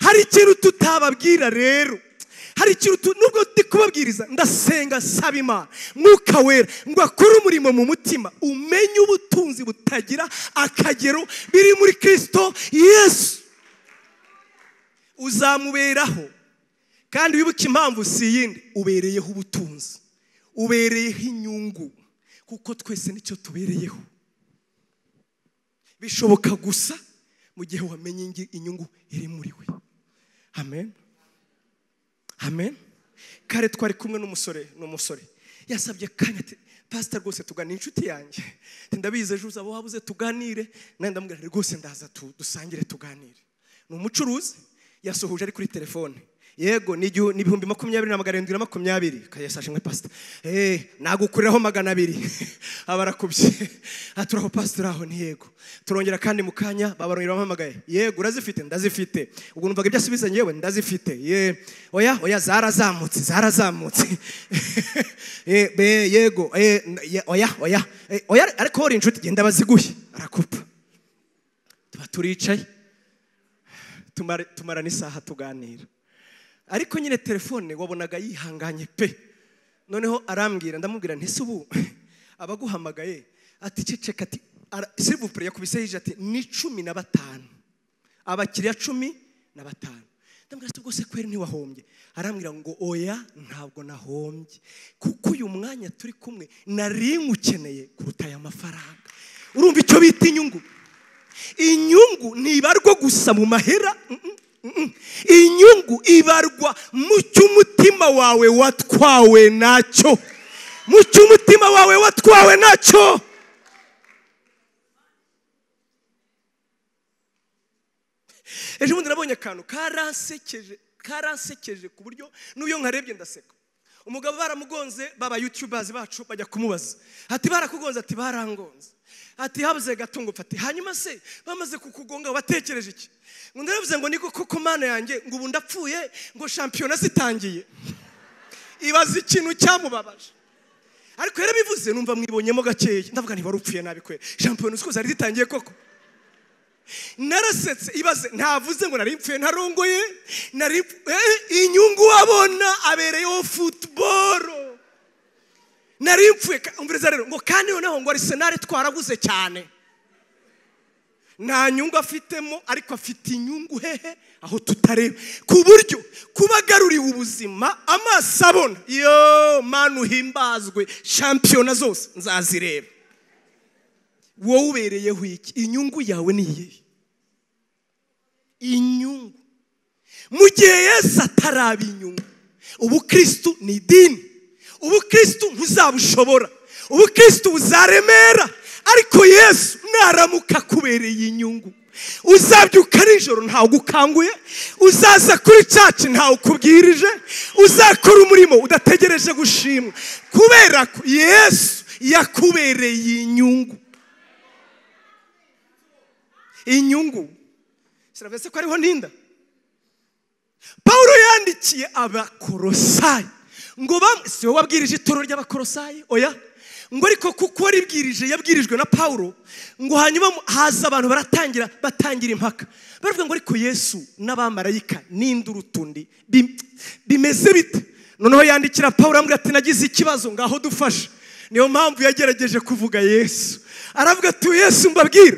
Hari ikintu tutababwira rero, hari ikintu nubwo ndi kubabwiriza ndasenga saba Imana Mwuka Wera ngo akore umurimo mu mutima umenye ubutunzi butagira akagero biri muri Kristo Yesu uzamuberaho kandi wibuke impamvu si yindi ubereyeho ubutunzi ubereyeho inyungu kuko twese nicyo tubereyeho bishoboka gusa mu gihe wamenye inyungu iri muri we. Amen. Amen. Kare twari kumwe n'umusore yasabye kanya ati pastor rwose tugana inshuti yanjye ndabize ejo uzaba wabuze tuganire nandi ndamubwira rwose ndaza dusangire tuganire. Ni umucuruzi yasohoje ari kuri telefone yego ni 20,720 kayasashe mwe pastor nagukuriraho 200 abarakubye aturaho pastor aho ni yego turongera kandi mukanya babarongera bampamagaye yego urazifite ndazifite ubwo numvaga ibyo asubizanye yewe ndazifite oya zarazamutse yego oya ariko hori inshuti genda baziguhe arakupa tuba turicaye tumara n'isaha tuganira ariko nyine telefone wabonaga yihanganye pe noneho arambwira ndamubwira nti subu abaguhamagaye ati ceceka ati s'il vous plaît yakubise yije ati ni 15 abakiriya 15 ndamubwira ati rwose kweri ntiwahombye arambwira ngo oya ntabwo nahombye kuko uyu mwanya turi kumwe nari ngukeneye kuruta aya mafaranga. Urumva icyo bita inyungu ntibarwa gusa mu mahera inyungu ibarwa mu cy'umutima wawe watwawe nacyo ejo bundi nabonye akantu karansekeje ku buryo n'uyo nkarebye ndaseka. Umugabo baramugonze baba YouTubers bacu bajya kumubaza ati barakugonze ati barangonze ati habuze gatungo ati hanyuma se bamaze kukugonga watekereje iki ngo ndaravuze ngo niko koko mana yanjye ngo ubu ndapfuye ngo championnat zitangiye ibaza ikintu cyamubabaje ariko yarabivuze numva mwibonyemo gakeye ndavuga nti warupfuye nabi kwe championnat ziko zari zitangiye koko narasetse ibaze ntavuze ngo nari mpfuye ntarongoye nari inyungu wabona abereyeho football nari mpfuye umviriza rero ngo kandi noneho ngo Arsenal twaraguze cyane nta nyungu afitemo ariko afite inyungu hehe aho tutareba ku buryo kubagaruriwe ubuzima amaso abona yo manu himbazwe championnat zose nzazireba. Wowe ubereyeho iki inyungu yawe ni iyihe? Inyungu mu gihe Yesu ataraba inyungu ubukristo ni idini ubukristo ntuzabushobora ubukristo buzaremera ariko Yesu naramuka kubereye inyungu uzabyuka nijoro ntawe gukanguye uzaza kuri church ntawe kubwirije uzakora umurimo udategereje gushimwa kubera ko Yesu yakubereye inyungu. Inyungu siravese ko ariho ninda Paulo yandikiye abakorosayi ngo si wowe wabwirije itoro ry'abakorosayi oya ngo ariko kuko waribwirije yabwirijwe na Paulo ngo hanyuma haza abantu batangira impaka baravuga ngo ariko Yesu n'abamarayika n'indurutundi bimeze bite noneho yandikira Paulo amubwira ati nagize ikibazo ngaho dufasha niyo mpamvu yagerageje kuvuga Yesu aravuga ati Yesu mbabwira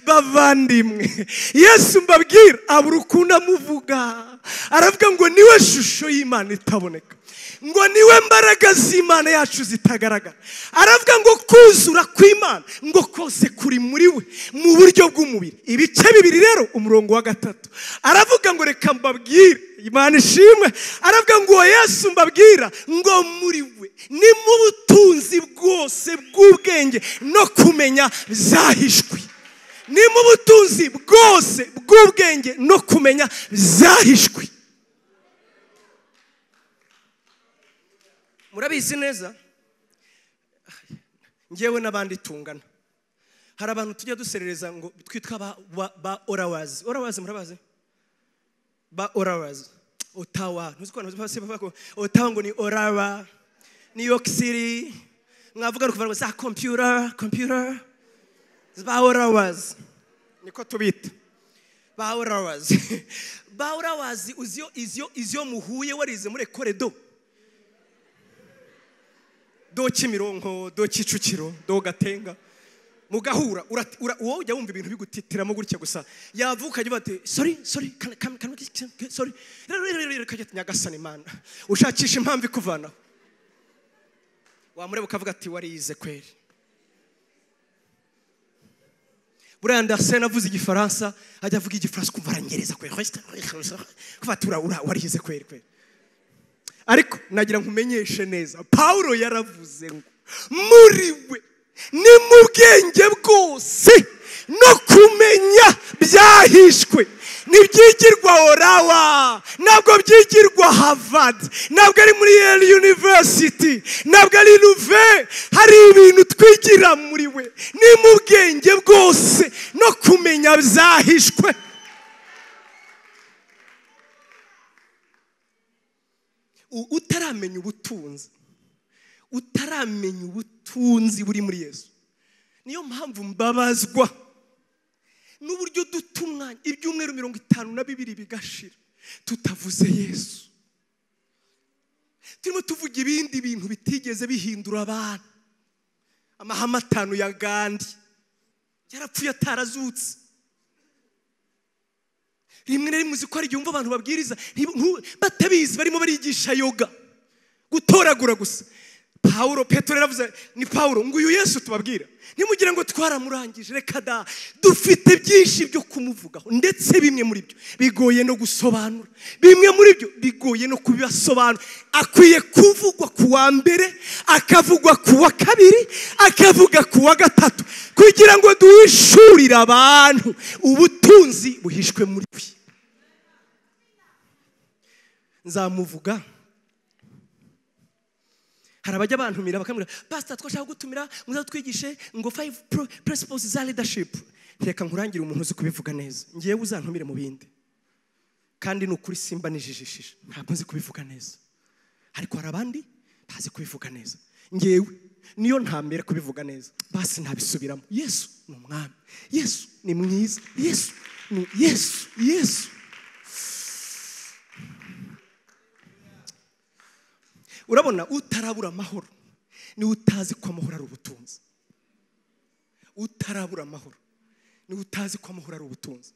bavandimwe Yesu mbabwira abura ukuntu amuvuga aravuga ngo niwe shusho y'Imana itaboneka ngo niwe mbaraga z'Imana yacu zitagaragara aravuga ngo kuzura kw'Imana ngo kose kuri muri we mu buryo bw'umubiri ibice bibiri rero umurongo wa 3 aravuga ngo reka mbabwire Imana ishimwe aravuga ngo Yesu mbabwira ngo muri we ni mu butunzi bwose bw'ubwenge no kumenya byahishwe ni mu butunzi bwose bw'ubwenge no kumenya byahishwe. Murabizi neza ngewe n'abandi tungana hari abantu tujya duserereza ngo twitwa ba orawazi murabazi ba orawazi Ottawa Ottawa ngo ni Orawa New York City mwavuga ngo za computer ba orawazi niko tubita ba orawazi bahora wazi izyo muhuye warize muri koredo do Kimironko do Kicukiro do Gatenga mugahura wowe ujya wumva ibintu bigutitiramo gutya gusa yavuka agira ati sorry sorry kajya Nyagasani Mana ushakisha impamvu ikuvana wamureba ukavuga ati warize kweri buranda sena avuze igifaransa ajya avuga igifaransa kumva arangereza kweri kuvatura warize kweri ariko nagira nkumenyeshe neza Paulo yaravuze ngo muri we ni mu bwenge bwose no kumenya byahishwe nibyigirwa Orawa nabwo byigirwa Harvard nabwo ari muri Yale University nabwo ari Louvain hari ibintu twigira muri we ni mu bwenge bwose no kumenya byahishwe utaramenya ubutunzi buri muri Yesu niyo mpamvu mbabazwa n'uburyo dutumwa ibyumweru 52 bigashira tutavuze Yesu turimo tuvuga ibindi bintu bitigeze bihindura abantu amahame 5 ya Gandhi yarapfuye atarazutse rimwe na rimwe uziko ari yumva abantu babwiriza batabizi barimo barigisha yoga gutoragura gusa Petero yaravuze ni Paulo ngo uyu Yesu tubabwira nimugira ngo twaramurangije reka da dufite byinshi byo kumuvugaho ndetse bimwe muri byo bigoye no gusobanura bimwe muri byo bigoye no kubibasobanura akwiye kuvugwa ku wa mbere akavugwa ku wa kabiri akavuga ku wa gatatu kugira ngo duhishurire abantu ubutunzi buhishwe muri we nzamuvuga hari abajya bantumira bakamubwira pastor twashaka gutumira muzatwigishe ngo 5 principles za leadership reka nkurangire umuntu uzi kubivuga neza ngiye uzantumire mu bindi kandi n'ukuri simba nijijishije ntabwo nzi kubivuga neza ariko hari abandi bazi kubivuga neza ngewe niyo ntambere kubivuga neza basi ntabisubiramo Yesu ni umwami Yesu ni mwiza Yesu urabona utarabura amahoro ni utazi ko amahoro ari ubutunzi utarabura amahoro ni utazi ko amahoro ari ubutunzi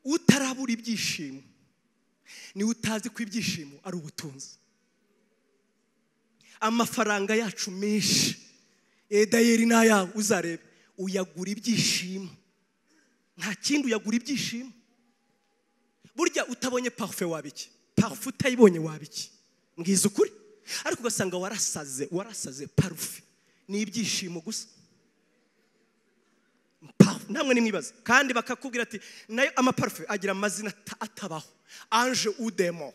utarabura ibyishimo ni utazi ko ibyishimo ari ubutunzi amafaranga yacu menshi edayeri n'ayawe uzarebe uyagura ibyishimo nta kindi uyagura ibyishimo burya utabonye parfait wabiki parfait utayibonye wabiki mbwiza ukuri ariko ugasanga warasaze parfait ni ibyishimo gusa namwe nimwibaza kandi bakakubwira ati nayo amaparfait agira amazina atabaho ange ou démon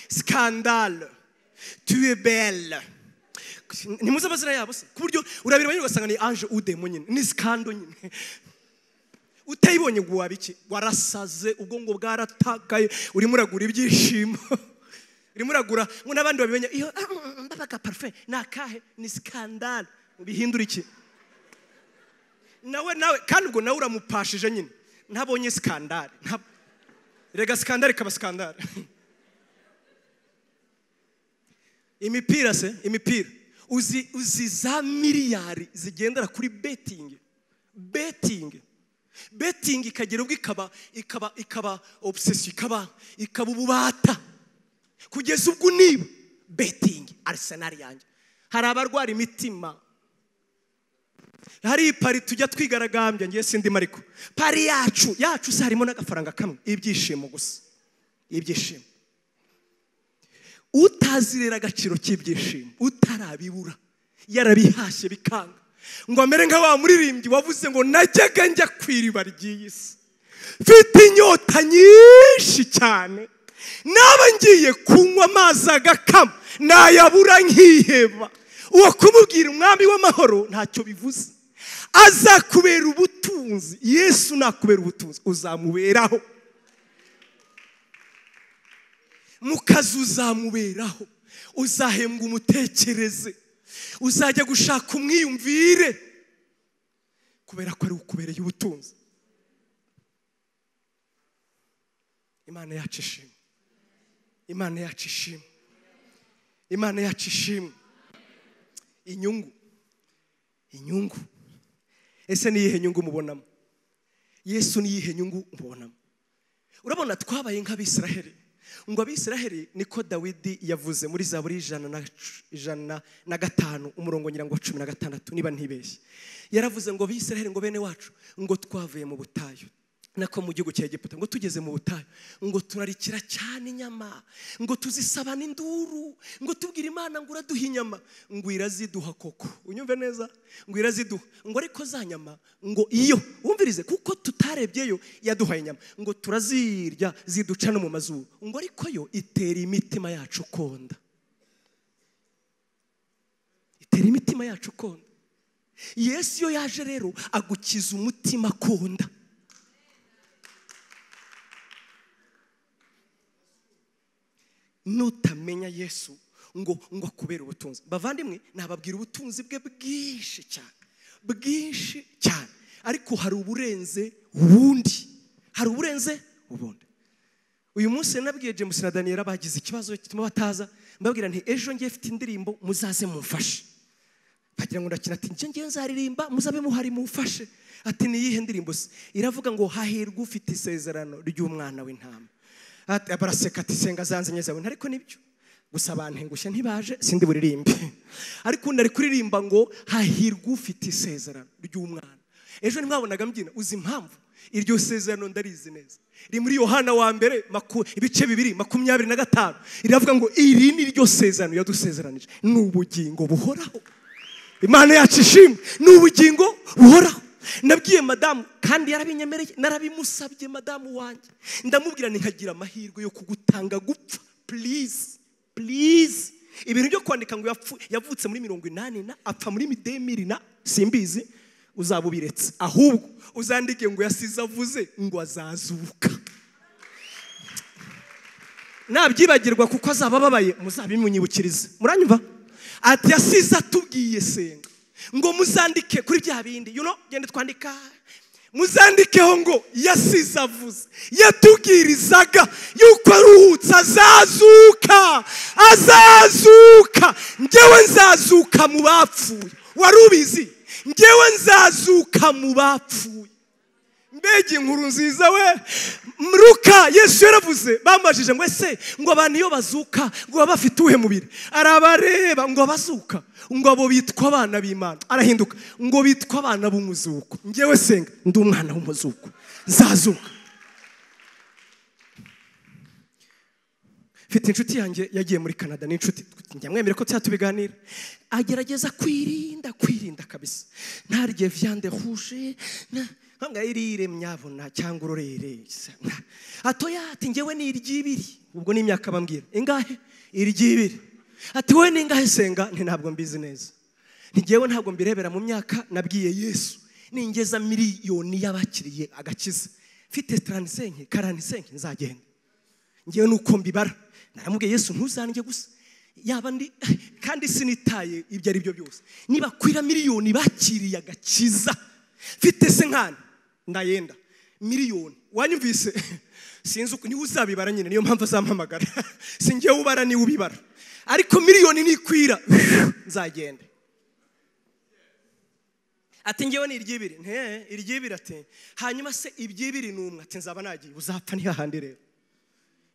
scandale tu es belle ni muza amazina yabo se ku buryo urabira banyine ugasanga ni ange ou démon nyine ni scandale nyine utayibonye ngo wabiki warasaze ubwo ngo bwaratakaye urimo uragura ibyishimo urimo uragura ngo nabandi babimenya iyo mbabaga parfait nakahe ni scandale ubihindura iki nawe kandi ubwo nawe uramupashije nyine ntabonye scandale rega scandale kaba scandale imipira uzi za miliyari zigendera kuri betting ikagera ubwo ikaba obsession ikaba ububata kugeza ubwo niba betting Arsenal yanjye hari abarwara imitima hari pari tujya twigaragambya ngiye sindi mariko pari yacu sarimo n'agafaranga kamwe ibyishimo gusa ibyishimo utazirera agaciro cy'ibyishimo utarabibura yarabihashye bikanga ngo amere nka wa muririmbyi wavuze ngo najyaga njya kwiriba ry'isi mfite inyota nyinshi cyane naba ngiye kunywa amazi agakama nayabura nkiheba uwo kumubwira umwami w'amahoro ntacyo bivuze azakubera ubutunzi Yesu nakubera ubutunzi uzamuberaho mukazi uzamuberaho uzahembwa umutekereze uzajya gushaka umwiyumvire kubera ko ari ukubereye ubutunzi Imana yacu ishimwe. Imana yacu ishimwe. Imana yacu ishimwe. Inyungu. Ese ni yihe nyungu mubonamo? Yesu ni yihe nyungu mubonamo? Urabona twabaye nk'Abisiraheli. Ngo Abisiraheli niko Dawidi yavuze muri Zaburi 105 umurongo nyirango 16 niba ntibeshye. Yaravuze ngo Abisiraheli ngo bene wacu ngo twavuye mu butayu nako mu gihugu cya Egiputa ngo tugeze mu butayu ngo turarikira cyane inyama ngo tuzisabana induru ngo tubwira Imana ngo uraduha inyama ngo iraziduha koko. Unyumve neza? Ngo iraziduha ngo ariko za nyama ngo iyo wumvirize kuko tutarebyeyo yaduhaye inyama ngo turazirya ziduca no mu mazuru ngo ariko yo itera imitima yacu konda. Itera imitima yacu konda. Yesu yo yaje rero agukiza umutima konda. Nutamenya Yesu ngo akubera ubutunzi. Bavandimwe nababwira ubutunzi bwe bwinshi cyane ariko hari uburenze ubundi. Uyu munsi nabwiye James na Daniel bagize ikibazo gituma bataza mbabwira nti ejo ngiye mfite indirimbo muzaze mumfashe. Bagira ngo ndakina ati ngiye nzaririmba muzabe muhari mumfashe. Ati ni yihe ndirimbo se? Iravuga ngo hahirwa ufite isezerano ry'umwana w'intama. Baraseka ati senga zanze Neza Dore. Ariko nibyo gusa bantengushye ntibaje sindi buririmbe. Ariko ndari kuririmba ngo hahirwa ufite isezerano ry'umwana. Ejo ntimwabonaga mbyina uzi impamvu iryo sezerano ndarizi neza. Iri muri Yohana wa mbere ibice 2:25 iravuga ngo iri ni ryo sezerano yadusezeranije n'ubugingo buhoraho. Imana yacu ishimwe n'ubugingo buhoraho. Nabwiye madamu kandi yarabinyemereye narabimusabye madamu wanjye ndamubwira nkagira amahirwe yo kugutanga gupfa please ibintu byo kwandika ngo yavutse muri 80 apfa muri 2000 simbizi uzabubiretse ahubwo uzandike ngo yasize avuze ngo azazuka. Nabyibagirwa kuko azabababaye muzabimunyibukirize. Muranyumva? Ati yasize atubwiye senga ngo muzandike kuri bya bindi gende twandika muzandikeho ngo yasize avuze yatubwirizaga yuko aruhutse azazuka ngewe nzazuka mu bapfuye. Warubizi? Ngewe nzazuka mu bapfuye. Mbega inkuru nziza we. Mruka Yesu yaravuze bamajije ngo ese ngo abantu iyo bazuka ngo bafite uhe mubiri arabareba ngo bazuka ngo abo bitwa abana b'Imana. Arahinduka ngo bitwa abana b'umuzuko. Ngewe senga ndi umwana w'umuzuko nzazuka. Mfite inshuti yanjye yagiye muri Canada ni inshuti njyamwemere ko tubiganira. Agerageza kwirinda kabisa ntarye viande rouge hanga irire myabona cyangwa urorere. Atoya ati ngewe ni iryibiri ubwo ni imyaka bambwira ingahe iryibiri. Ati we ni ingahe senga nti ntabwo mbizi neza. Ngewe ntabwo mbirebera mu myaka nabwiye Yesu ningeza miliyoni y'abakiriye agakiza mfite 45 nzagenda. Ngewe nuko mbibara naramubwiye Yesu ntuzange gusa yaba ndi kandi sinitaye ibyo ari byo byose niba kwira miliyoni bakiriye agakiza mfite se nkana ndayenda miliyoni. Wanyumvise? Sinzi uko niwe uzabibara nyine niyo mpamvu azampamagara. Singiye ubara ni ubibara ariko miliyoni nikwira nzagenda. Ati ngewe ni iryibiri iryibiri ati hanyuma se ibyibiri numwe ati nzaba nagiye uzapfa ni hahandi rero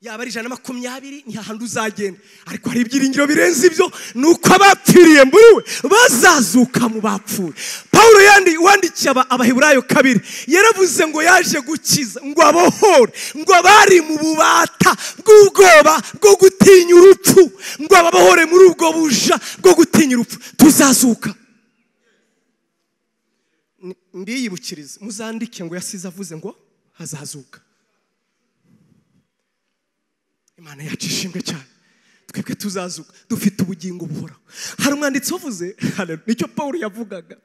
yaba ari 120 ni hahandi uzagenda. Ariko hari ibyiringiro birenze ibyo nuko abapfiriye muri we bazazuka mu bapfuye. Paulo wandikiye Abaheburayo 2 yaravuze ngo yaje gukiza ngo abohore ngo bari mu bubata bw'ubwoba bwo gutinya urupfu ngo ababohore muri ubwo buja bwo gutinya urupfu. Tuzazuka. Mbiyibukirize muzandike ngo yasize avuze ngo hazazuka. Imana yacu ishimwe cyane. Twebwe tuzazuka dufite ubugingo buhoraho. Hari umwanditsi wavuze nicyo Paulo yavugaga.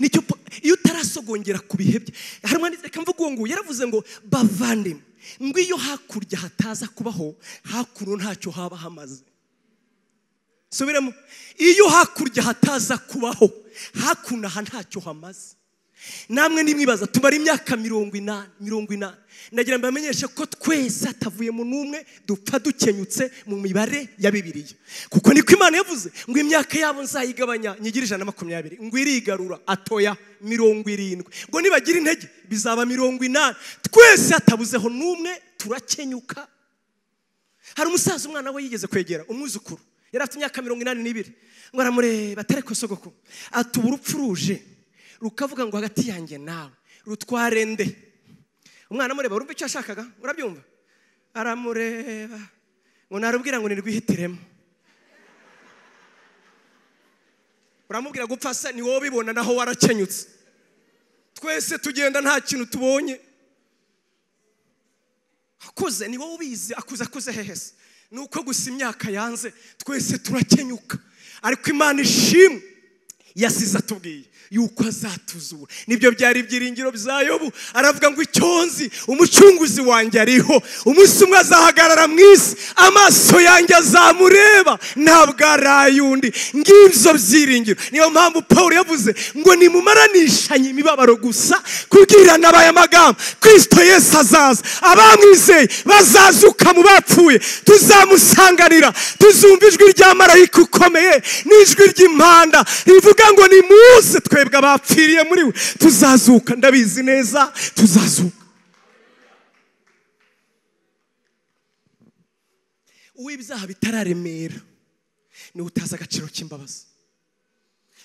Nicyo iyo utarasogongera ku bihebye. Hari umwanditsi akamvuga ngo yaravuze ngo bavandimwe ngo iyo hakurya hataza kubaho hakuno ntacyo haba hamaze. Subiremo. Iyo hakurya hataza kubaho hakuno ntacyo hamaze. namwe nimwibaza tumara imyaka 80 ndagira mbamenyeshe ko twese atavuyemo numwe dupfa dukenyutse mu mibare ya Bibiliya kuko niko Imana yavuze ngo imyaka yabo nzayigabanya nyigira 120 ngo irigarura atoya 70 ngo nibagira intege bizaba 80 twese atabuzeho numwe turakenyuka. Hari umusaza umwana we yigeze kwegera umwuzukuru yari afite imyaka 82 ngo aramureba atareko sogoko atuba urupfu ruje rukavuga ngo hagati yanjye nawe rutware nde. Umwana amureba urumva icyo ashakaga urabyumva aramureba ngo narubwira ngo nirwihitiremo. Uramubwira gupfa se ni wowe bibona naho warakenyutse. Twese tugenda nta kintu tubonye. Akuze ni wowe ubizi akuze hehese nuko gusa imyaka yanze twese turakenyuka ariko Imana ishimwe yasize atubwiye yuko azatuzura. Nibyo byari ibyiringiro bya Yobu aravuga ngo icyonzi umucunguzi wanjye ariho umunsi umwe azahagarara mu isi amaso yanjye azamureba ntabwo arayundi. Ngibyo byiringiro niyo mpamvu Paulo yavuze ngo nimumaranishanye imibabaro gusa kugira nabaye amagambo Kristo Yesu azaza abamwizeye bazazuka mu bapfuye tuzamusanganira tuzumva ijwi rya marayika ukomeye n'ijwi ry'impanda rivuga ngo ni muze twebwe abapfiriye muri we tuzazuka. Ndabizi neza tuzazuka. Uw'ibyaha bitararemera ni utaza agaciro k'imbabazi.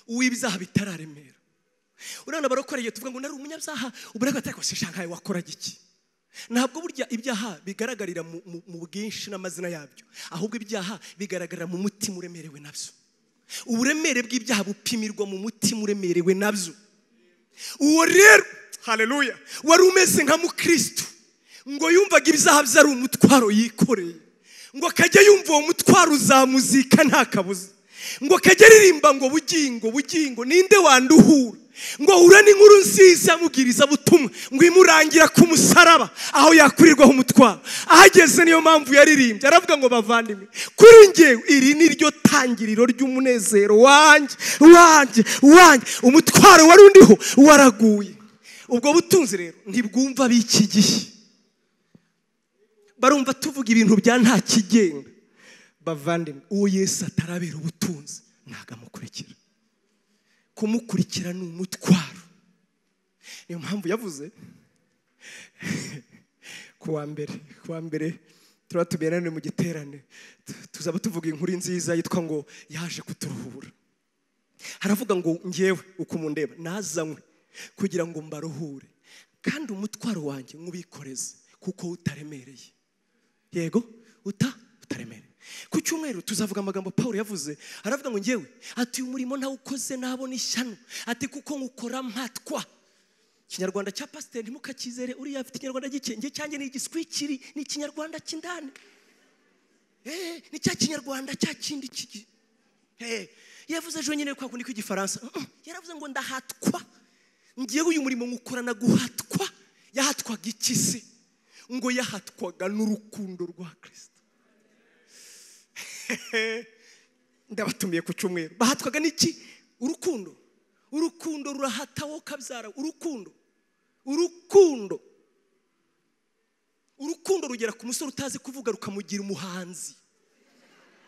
Uw'ibyaha bitararemera urabona barokoreye tuvuga ngo nari umunyabyaha uburega atari kwashisha nkaye wakoraga iki. Ntabwo burya ibyaha bigaragarira mu bwinshi n'amazina yabyo ahubwo ibyaha bigaragarira mu mutima uremerewe nabyo. Uburemere bw'ibyaha bupimirwa mu mutima uremerewe nabyo. Uwo rero haleluya wari umeze nka mukristo ngo yumvaga ibyaha byari umutwaro yikoreye ngo akajya yumva uwo mutwaro uzamuzika nta kabuza ngo akajya aririmba ngo bugingo ninde wanduhura ngo hura n'inkuru nziza yamubwiriza butumwa ngo imurangira ku musaraba aho yakurirwaho umutwaro. Ahageze niyo mpamvu yaririmbye aravuga ngo bavandimwe kuri njyewe iri ni ryo tangiriro ry'umunezero wanjye umutwaro wari undiho waraguye. Ubwo butunzi rero ntibwumva biki gihe barumva tuvuga ibintu bya nta kigenda. Bavandimwe uwo Yesu atarabera ubutunzi nagamukurikira. Kumukurikira ni umutwaro. Niyo mpamvu yavuze kuwa mbere turatuberane mu giterane tuzaba tuvuga inkuru nziza yitwa ngo yaje kuturuhura. Haravuga ngo ngewe uko mundeba nazanywe kugira ngo mbaruhure kandi umutwaro wanjye ngubikoreze kuko utaremereye. Yego utaremereye. Ku cyumweru tuzavuga amagambo Paulo yavuze aravuga ngo ngewe ati umurimo ntawukoze nabona ishyano ati kuko ngukora mpatwa. Kinyarwanda cya pasteur ntimukakizere uri afite Kinyarwanda gikenge cyanjye ni igiswikiri ni Kinyarwanda kindane ni cya Kinyarwanda cya kindi kigi yavuze ejo nyine kwa kundi kw'igifaransa yaravuze ngo ndahatwa ngiye uyu murimo ngukorana guhatwa. Yahatwaga ikisi ngo yahatwaga n'urukundo rwa Kristo. Ndabatumiye ku cyumweru bahatwaga n'iki urukundo rurahataho kabyara urukundo rugera ku musore utazi kuvuga rukamugira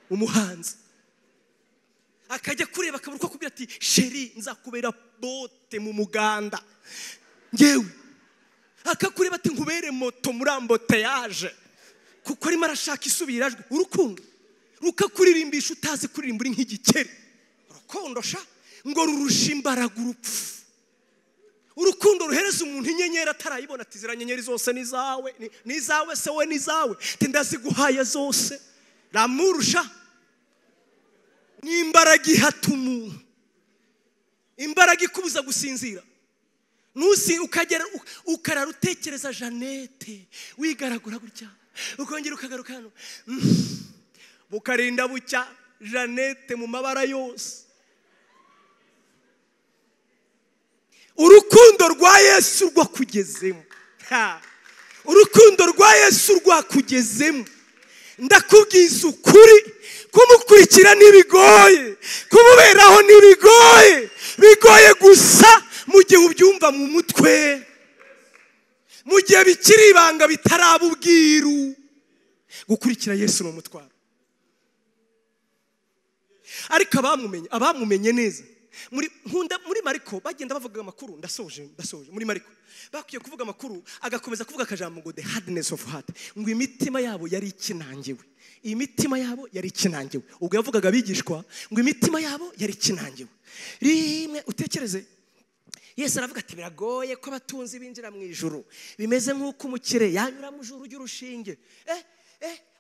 umuhanzi akajya kureba akabura ko kubwira ati sheri nzakubera bote mu muganda ngewe akakureba ati nkubere moto muri amboteyaje kuko arimo arashaka isubirajwe. Urukundo rukakuririmbishi utazi kuririmba uri nk'igikeri. Urukundo sha ngo rurusha imbaraga urupfu. Urukundo ruhereza umuntu inyenyeri atarayibona ati zira nyenyeri zose nizawe se we nizawe tindaziguhaye zose. Ramurusha n'imbaraga ihata umuntu, imbaraga ikubuza gusinzira. Nusi ukagera ukarara utekereza Jeannette wigaragura gutya ukongera ukagaruka hano bukarinda bucya Jeannette mu mabara yose. Urukundo rwa Yesu rwakugezemo. Urukundo rwa Yesu rwakugezemo ndakubwiza ukuri, kumukurikira ntibigoye, kumuberaho ntibigoye, bigoye gusa mu gihe ubyumva mu mutwe, mu gihe bikiri ibanga bitaraba ubwiru. Gukurikira Yesu ni umutwaro. Ariko abamumenye neza muri Mariko bagenda bavuga amakuru, ndasoje muri Mariko bakwiye kuvuga amakuru, agakomeza kuvuga akajambo ngo the hardness of heart, ngo imitima yabo yari ikinangiwe. Imitima yabo yari ikinangiwe. Ubwo yavugaga abigishwa ngo imitima yabo yari ikinangiwe. Rimwe utekereze, Yesu aravuga ati biragoye ko abatunzi binjira mu ijuru, bimeze nk'uko umukire yanyura mu juru ry'urushinge.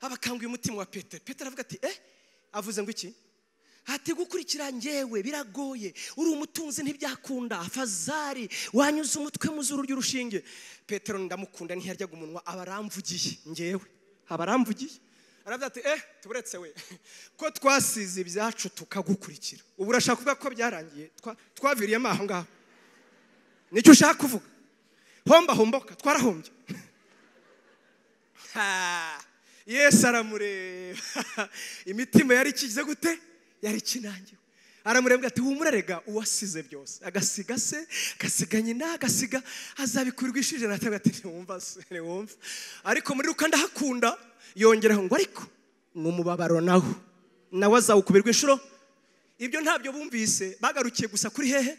Abakanguye umutima wa Petero. Petero aravuga ati avuze ngo iki? Ati gukurikira njyewe biragoye, uri umutunzi ntibyakunda, afazari wanyuze umutwe mu zuru ry'urushinge. Petero ndamukunda ntiyaryaga umunwa, abaramvugiye njyewe, abaramvugiye. Aravuga ati tuburetse we ko twasize ibyacu tukagukurikira, ubu urashaka kuvuga ko byarangiye twaviriyemo aho ngaho? Nicyo ushaka kuvuga? Homboka twarahombye. Yesu aramureba, imitima yari ikize gute? Yari kinangiwe. Aramureba ati humurarega uwasize byose, agasiga se, agasiga nyina, agasiga azabikurirwishije. Nataga ati ntiwumva se, ntiwumva. Ariko muri Luka ndahakunda yongeraho ngo ariko n'umubabaro nawe azawukubirwa inshuro. Ibyo ntabyo bumvise, bagarukiye gusa kuri hehe?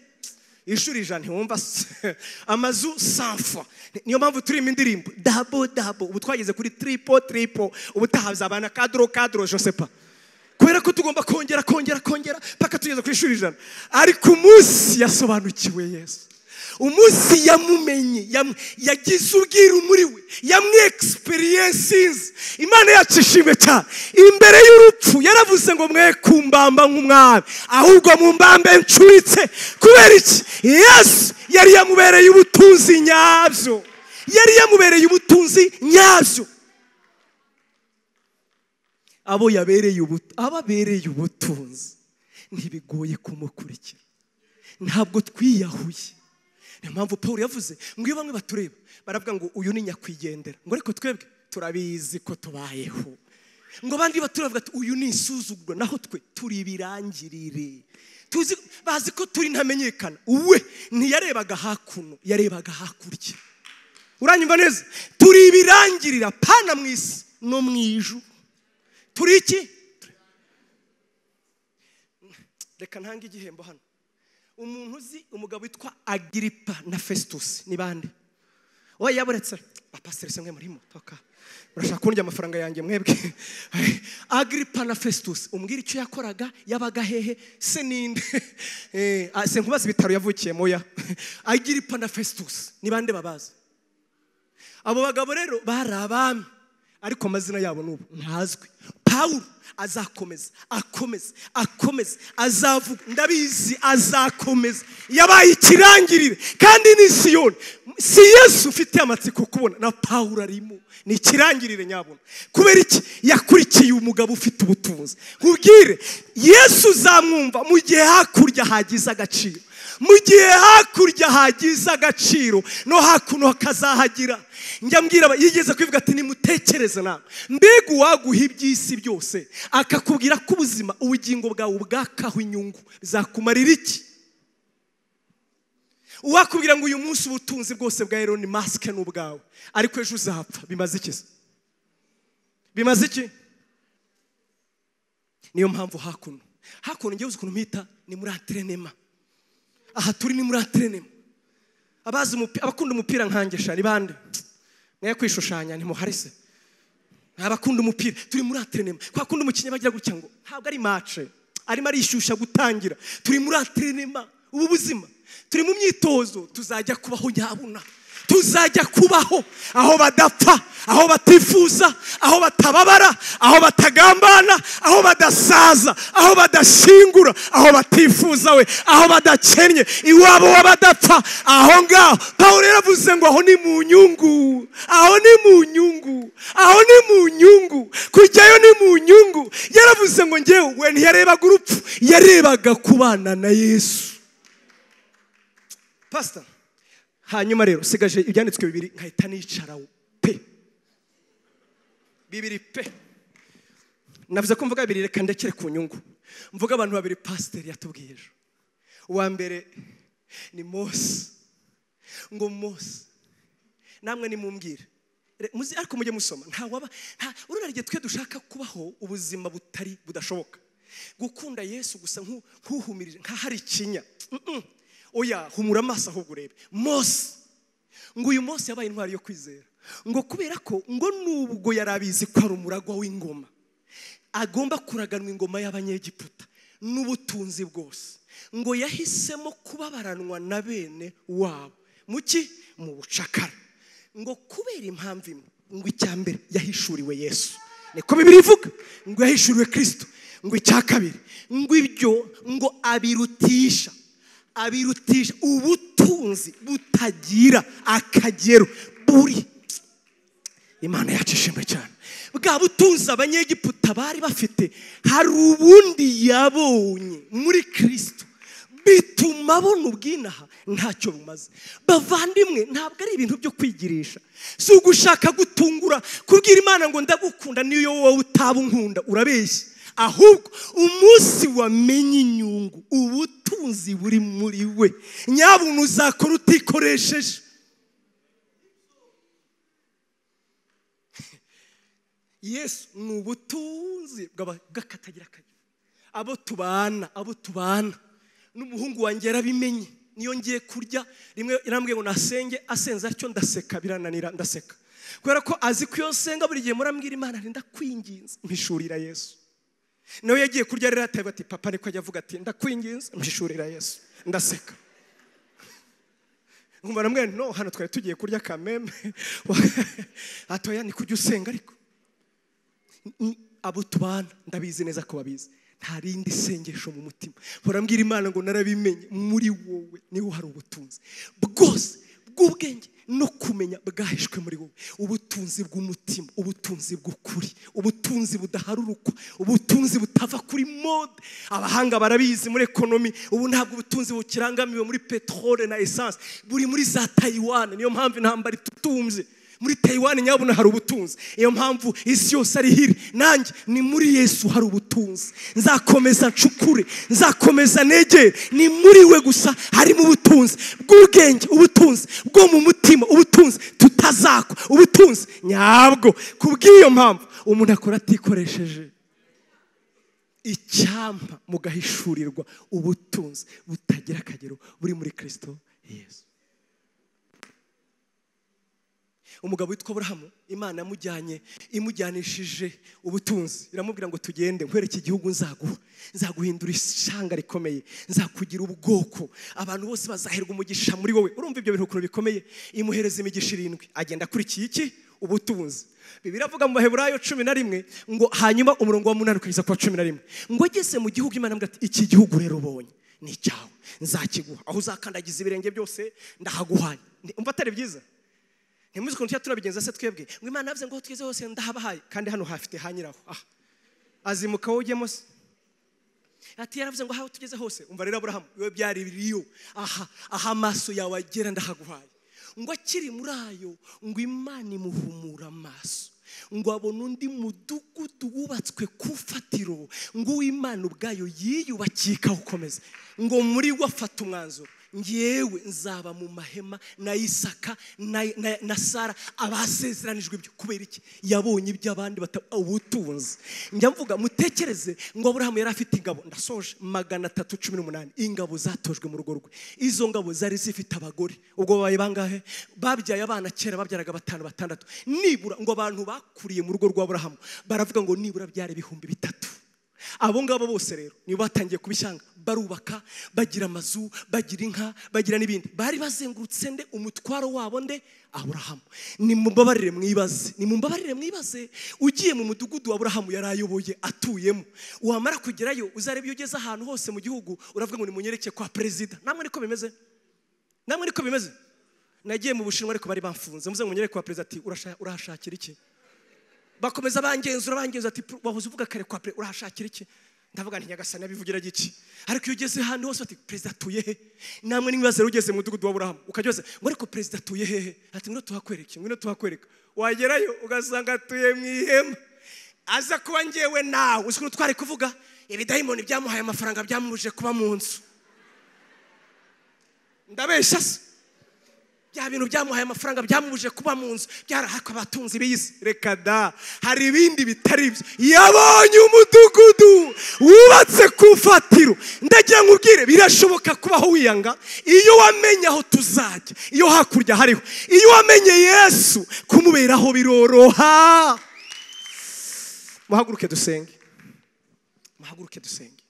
Ishuri ijana. Ntiwumva se, amazu sanfa. Niyo mpamvu turimo indirimbo double, ubu twageze kuri triple, ubu tahabzabana kadro je sais pas. Kubera ko tugomba kongera paka tugeze ku ishuri ijana. Ariko umunsi yasobanukiwe Yesu, umunsi yamumenye, yagize ubwiru muri we, yamwe-experiences. Imana yacu ishimwe cyane. Imbere y'urupfu yaravuze ngo mwe kumbamba nk'umwami, ahubwo mumbambe ncuritse. Kubera iki? Yesu yari yamubereye ubutunzi nyabyo, yari yamubereye ubutunzi nyabyo. Ababereye ubutunzi ntibigoye kumukurikira, ntabwo twiyahuye. Niyo mpamvu Paul yavuze ngo iyo bamwe batureba baravuga ngo uyu ni nyakwigendera, ngo ariko twebwe turabizi ko tubayeho. Ngo abandi baturavuga ati uyu ni isuzugurwa, naho twe turi birangirire. Bazi ko turi ntamenyekana. Uwe ntiyarebaga hakuno, yarebaga hakurya. Uranyumva neza? Turi birangirira pana mu isi no mu ijuru. Turi iki? Reka ntange igihembo hano. Umuntu uzi umugabo witwa Agiripa na Festus ni bande? Oya yaburetse bapasiteri se mwe murimo toka, urashaka kurya amafaranga yanjye mwebwe. Agiripa na Festus, umbwira icyo yakoraga, yabaga hehe, se ninde? Se nkubaza ibitaro yavukiye moya. Agiripa na Festus ni bande babaza? Abo bagabo rero bari abami, ariko amazina yabo n'ubu ntazwi. Paulo azakomeza azavuga, ndabizi azakomeza. Yabaye ikirangirire kandi ni Siyoni. Si Yesu ufite amatsiko kubona, na Paulo arimo ni ikirangirire nyabona. Kubera iki? Yakurikiye umugabo ufite ubutunzi. Nkubwire Yesu uzamwumva mu gihe hakurya hagize agaciro, mu gihe hakurya hagize agaciro no hakuno hakazahagira. Njya mbwira yigeze kwivuga ati nimutekereze nawe, mbega uwaguha iby'isi byose akakubwira ko ubuzima ubugingo bwawe bwakaho inyungu, bizakumarira iki? Uwakubwira ngo uyu munsi ubutunzi bwose bwa Elon Musk n'ubwawe, ariko ejo uzapfa, bimaze iki? Bimaze iki? Niyo mpamvu hakuno ngiye uzi ukuntu mpita ni muri antrenema. Aha turi ni muri antrenema. Abazi abakunda umupira nkangesha ni bande? Mwe kwishushanya ni muharise. Abakunda umupira turi muri antrenema. Kwa kundi umukinnyi bagira gutya ngo ntabwo ari match, arimo arishusha gutangira. Turi muri antrenema. Ubu buzima turi mu myitozo, tuzajya kubaho nyabuna. Tuzajya kubaho aho badapfa, aho batifuza, aho batababara, aho batagambana, aho badasaza, aho badashingura, aho batifuza we, aho badakennye, iwabo wabadapfa, aho ngaho. Paulo yaravuze ngo aho ni mu nyungu, aho ni mu nyungu, aho ni mu nyungu, kujyayo ni mu nyungu. Yaravuze ngo ngewe we ntiyarebaga urupfu, yarebaga kubana na Yesu. Pastor, hanyuma rero sigaje ibyanditswe bibiri nkahita nicaraho pe. Bibiri pe. navuze ko mvuga babiri, reka ndekere ku nyungu. Mvuga abantu babiri pasiteri yatubwiye ejo. Uwa mbere ni Mose. Ngo Mose, namwe nimumbwire, muzi ariko mujye musoma, urunarige twe dushaka kubaho ubuzima budashoboka, gukunda Yesu gusa nkuhumirije nka hari ikinya. Oya, humura amaso ahubwo urebe. Mose, ngo uyu Mose yabaye intwari yo kwizera, ngo kubera ko ngo nubwo yarabizi ko ari umuragwa w'ingoma, agomba kuraganwa ingoma y'Abanyegiputa n'ubutunzi bwose, ngo yahisemo kubabaranwa na bene wabo muki mu bucakara, ngo kubera impamvu imwe, ngo icyambere yahishuriwe Yesu, niko Bibiliya ivuga, ngo yahishuriwe Kristo, ngo icyakabiri ngo ibyo ngo abirutisha ubutunzi butagira akagero buri. Imana yacishimwe cyane. Bwa butunzi Abanyegiputa bari bafite, hari ubundi yabonye muri Kristo bituma abona ubwinaha ntacyo bumaze. Bavandimwe, ntabwo ari ibintu byo kwigirisha, si ugushaka gutungura kubwira Imana ngo ndagukunda niyo wowe utaba unkunda, urabeshya. Ahubwo umunsi wamenye inyungu ubutunzi buri muri we, nyabuntu uzakora utikoresheje. Yesu ni ubutunzi bw'akatagira akagero. Abo tubana n'umuhungu wanjye yarabimenye. Niyo ngiye kurya rimwe irambwiye ngo nasenge, asenze atyo ndaseka, birananira ndaseka, kubera ko azi ko iyo nsenga buri gihe murambwira Imana ndakwinginze mpishurira Yesu. Nawe yagiye kurya rero atavuga ati papa, niko ajya avuga ati ndakwinginze mpishurira Yesu, ndaseka. Ngumva namwe no, hano twari tugiye kurya kameme atoya ni kujya usenga. Ariko abo tubana ndabizi neza ko babizi, nta rindi sengesho mu mutima. Barambwira Imana ngo narabimenye muri wowe niho hari ubutunzi bwose bw'ubwenge no kumenya bwahishwe muri wowe, ubutunzi bw'umutima, ubutunzi bw'ukuri, ubutunzi budaharurukwa, ubutunzi butava kuri mode. Abahanga barabizi muri ekonomi, ubu ntabwo ubutunzi bukirangamiwe muri petrole na essence, buri muri za Taiwan. Niyo mpamvu intambara itutumze muri Taiwan, nyabuna hari ubutunzi. Iyo mpamvu isi yose ari hiri. Nanjye ni muri Yesu hari ubutunzi. Nzakomeza ncukure, nzakomeza negere, ni muri we gusa harimo ubutunzi bw'ubwenge, ubutunzi bwo mu mutima, ubutunzi tutazakwa, ubutunzi nyabwo. Kubw'iyo mpamvu umuntu akora atikoresheje. Icyampa mugahishurirwa ubutunzi butagira akagero buri muri Kristo Yesu. Umugabo witwa Abrahamu, Imana imujyanishije ubutunzi, iramubwira ngo tugende nkwereke igihugu nzaguhindura ishanga rikomeye, nzakugira ubwoko, abantu bose bazaherwa umugisha muri wowe. Urumva ibyo bintu ukuntu bikomeye. Imuhereza imigisha 7, agenda akurikiye iki? Ubutunzi. Bibiliya avuga mu Baheburayo 11 ngo hanyuma umurongo wa 8 kugeza ku 11 ngo ageze mu gihugu Imana amubwira ati iki gihugu rero ubonye ni cyawe, nzakiguha, aho uzakandagiza ibirenge byose ndahaguhaye. Umva atari byiza? Ntimuzi ukuntu turabigenza se twebwe ngo Imana yavuze ngo tugeze hose ndahabahaye, kandi hano hafite hanyiraho. Azimuka wogemo se ati yaravuze ngo aho tugeze hose. Umva rero Abrahamu, wewe byari biriyo, aha amaso yawe agera ndahaguhaye. Ngo akiri muri ayo ngo Imana imuhumura amaso, ngo abona undi mudugudu wubatswe ku fatiro, ngo Imana ubwayo yiyubakika ukomeza, ngo muri we afata umwanzuro, ngewe nzaba mu mahema na Isaka na Sara abasezeranijwe ibyo. Kubera iki? Yabonye iby'abandi ubutunzi. Njya mvuga mutekereze ngo Abrahamu yari afite ingabo, ndasoje, 318 ingabo zatojwe mu rugo rwe. Izo ngabo zari zifite abagore, ubwo babaye bangahe? Babyaye abana kera, babyaraga 5 6. Nibura ngo abantu bakuriye mu rugo rwa Abrahamu baravuga ngo nibura byari 3,000. Abo ngabo bose rero nibo batangiye kubishyanga, barubaka, bagira amazu, bagira inka, bagira n'ibindi. Bari bazengurutse nde? Umutwaro wabo nde? Abrahamu. Nimumbabarire mwibaze, ugiye mu mudugudu wa Abrahamu yarayoboye atuyemo, wamara kugerayo uzarebe iyo ugeze ahantu hose mu gihugu uravuga ngo nimunyereke kwa perezida. Namwe niko bimeze? Nagiye mu Bushinwa ariko bari bamfunze, muze ngo munyereke kwa perezida ati urahashakira iki? Bakomeza bangenzura ati wahoze uvuga kare kwa perezida urahashakira iki? Ndavuga nti Nyagasani abivugira giki? Ariko iyo ugeze hano hose ati perezida atuye he? Namwe nimwibaze ugeze mu mudugudu wa Abrahamu ukajyoze ngo ariko perezida atuye hehe? Ati ngwino tuhakwereka. Wagerayo ugasanga atuye mu ihema. aza kuba ngewe nawe uzi ko twari kuvuga ibidayimoni byamuhaye amafaranga byamubuje kuba mu nzu. Ndabesha se bya bintu byamuhaye amafaranga byamubuje kuba mu nzu byarahaka abatunzi bize. Reka da, hari ibindi bitari byo. Yabonye umudugudu wubatse ku fatiro. Ndagira nkubwire birashoboka kubaho wiyanga iyo wamenye aho tuzajya, iyo hakurya hariho, iyo wamenye Yesu kumuberaho biroroha. Muhaguruke dusenge, muhaguruke dusenge.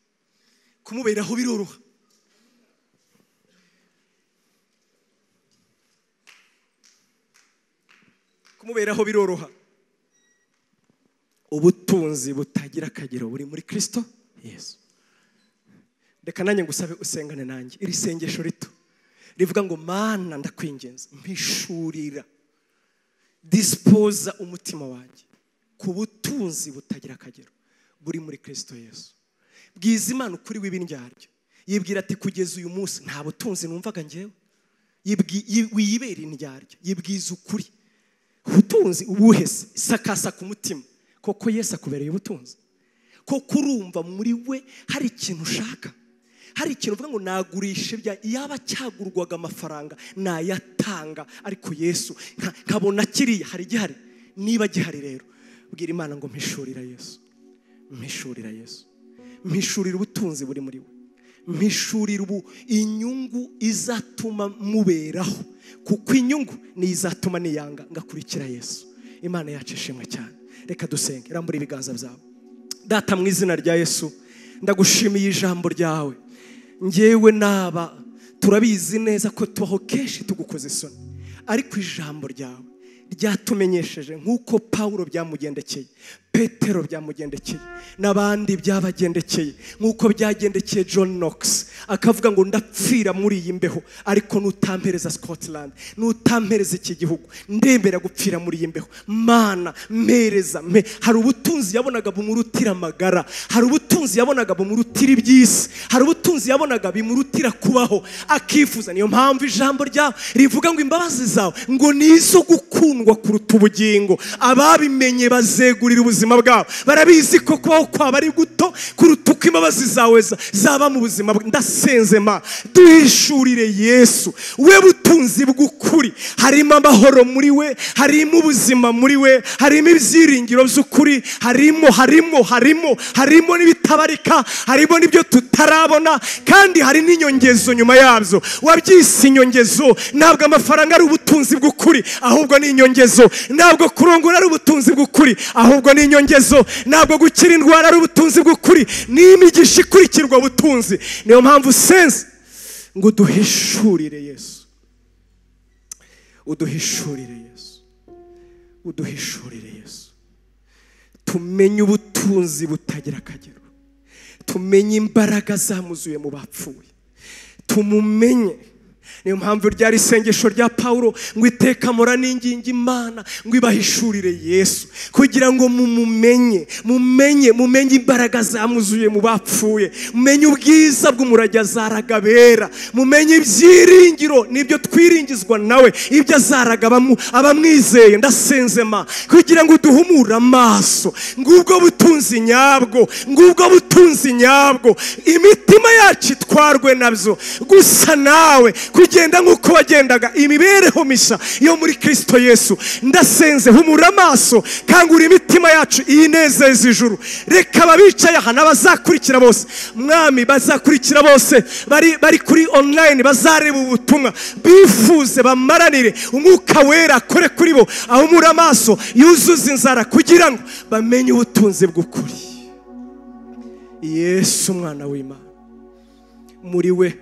Kumuberaho biroroha. Kumuberaho biroroha. Ubutunzi butagira akagero buri muri Kristo Yesu. Reka nanjye ngusabe usengane nanjye iri sengesho rito rivuga ngo Mana ndakwingenza mpishurira, disposa umutima wanjye ku butunzi butagira akagero buri muri Kristo Yesu. Bwiza Imana ukuri w'ibindyaryo. Yibwira ati kugeza uyu munsi nta butunzi numvaga ngewe. Wiyibera indyaryo. Yibwiza ukuri. Ubutunzi ubuhese sakasa ku mutima. Koko Yesu akubereye ubutunzi. Koko urumva muri we hari ikintu ushaka. Hari ikintu uvuga ngo nagurishe bya yaba cyagurwaga amafaranga nayatanga, ariko Yesu nkabona kiriya hari gihari. Niba gihari rero bwira Imana ngo mpishurira Yesu. Mpishurira Yesu. Mpishurira ubutunzi buri muri we. Mpishurira inyungu izatuma muberaho, kuko inyungu ni izatuma niyanga ngakurikira Yesu. Imana yacu ishimwe cyane. Reka dusenge. Rambura ibiganza byawe. Data mu izina rya Yesu ndagushimiye ijambo ryawe. Ngewe naba turabizi neza ko tubaho kenshi tugukoze isoni, ariko ijambo ryawe ryatumenyesheje nk'uko Paulo byamugendekeye, Petero byamugendekeye, n'abandi byabagendekeye, nk'uko byagendekeye John Knox akavuga ngo ndapfira muri iyi mbeho, ariko nutampereza Scotland, nutampereza iki gihugu, ndemera gupfira muri iyi mbeho. Mana mpereza me. Hari ubutunzi yabonaga bumurutira amagara, hari ubutunzi yabonaga bumurutira iby'isi, hari ubutunzi yabonaga bimurutira kubaho akifuza. Niyo mpamvu ijambo ryawe rivuga ngo imbabazi zawe ngo nizo gukundwa kuruta ubugingo. Ababimenye bazegurira ubuzima bwabo. Barabizi ko kubaho kwaba ari guto kuruta uko imbabazi zawe zaba mu buzima. Ndasenze ma duhishurire Yesu we butunzi bw'ukuri. Harimo amahoro muri we, harimo ubuzima muri we, harimo ibyiringiro by'ukuri, harimo n'ibitabarika, harimo n'ibyo tutarabona, kandi hari n'inyongezo nyuma yabyo. Wabyise inyongezo. Ntabwo amafaranga ari ubutunzi bw'ukuri, ahubwo ni inyongezo. Ntabwo kurongora ari ubutunzi bw'ukuri, ahubwo ni inyongezo. Ntabwo gukira indwara ari ubutunzi bw'ukuri, ni imigisha ikurikirwa ubutunzi. Niyo mpamvu sense ngo duhishurire Yesu. Uduhishurire Yesu. Uduhishurire Yesu. Tumenye ubutunzi butagira akagero. Tumenye imbaraga zamuzuye mu bapfuye. Tumumenye. Niyo mpamvu ryari isengesho rya Paulo ngo iteka mora n'ingingi Imana ngo ibahishurire Yesu kugira ngo mumenye imbaraga zamuzuye mu bapfuye, mumenye ubwiza bw'umurage azaraga bera, mumenye ibyiringiro nibyo twiringizwa nawe, ibyo azaraga abamwizeye. Ndasenzema kugira ngo duhumure amaso, ngubwo butunzi nyabwo, ngubwo butunzi nyabwo, imitima yacu itwarwe nabyo gusa nawe, kugenda nk'uko wagendaga imibereho mishya yo muri Kristo Yesu. Ndasenze humura amaso, kangura imitima yacu inezeza ijuru. Reka ababicaye aha n'abazakurikira bose, mwami bazakurikira bose bari kuri online, bazareba ubutumwa, bifuze bamaranire umwuka wera akore kuri bo, ahumura amaso, yuzuza inzara kugira ngo bamenye ubutunzi bw'ukuri. Yesu mwana w'Imana, muri we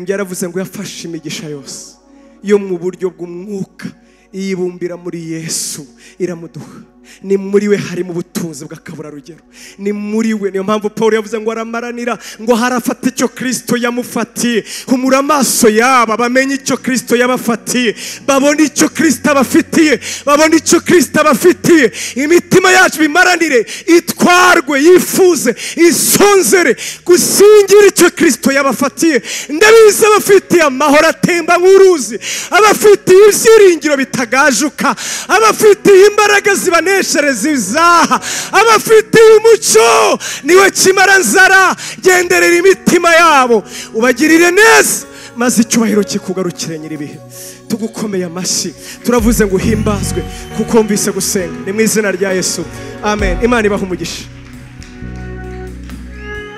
yaravuze ngo yafashe imigisha yose yo mu buryo bw'umwuka iyibumbira muri Yesu iramuduha. Ni muri we harimo ubutunzi bw'akaburarugero. Ni muri we. Niyo mpamvu Paulo yavuze ngo aramaranira ngo harafata icyo Kristo yamufatiye. Humura amaso yaba bamenye icyo Kristo yabafatiye, babone icyo Kristo abafitiye, babone icyo Kristo abafitiye. Imitima yacu bimaranire, itwarwe, yifuze, isonzere gusingira icyo Kristo yabafatiye. Ndabizi abafitiye amahoro atemba nk'uruzi, abafitiye ibyiringiro bitagajuka, abafitiye imbaraga zibane amenyeshereza ibyaha, abafitiye umucyo niwe kimara nzara. Genderera imitima yabo ubagirire neza, maze icyubahiro kikugarukire nyiribihe. Tugukomeye amashyi, turavuze ngo uhimbazwe kuko wumvise gusenga, ni mu izina rya Yesu, amen. Imana ibahe umugisha.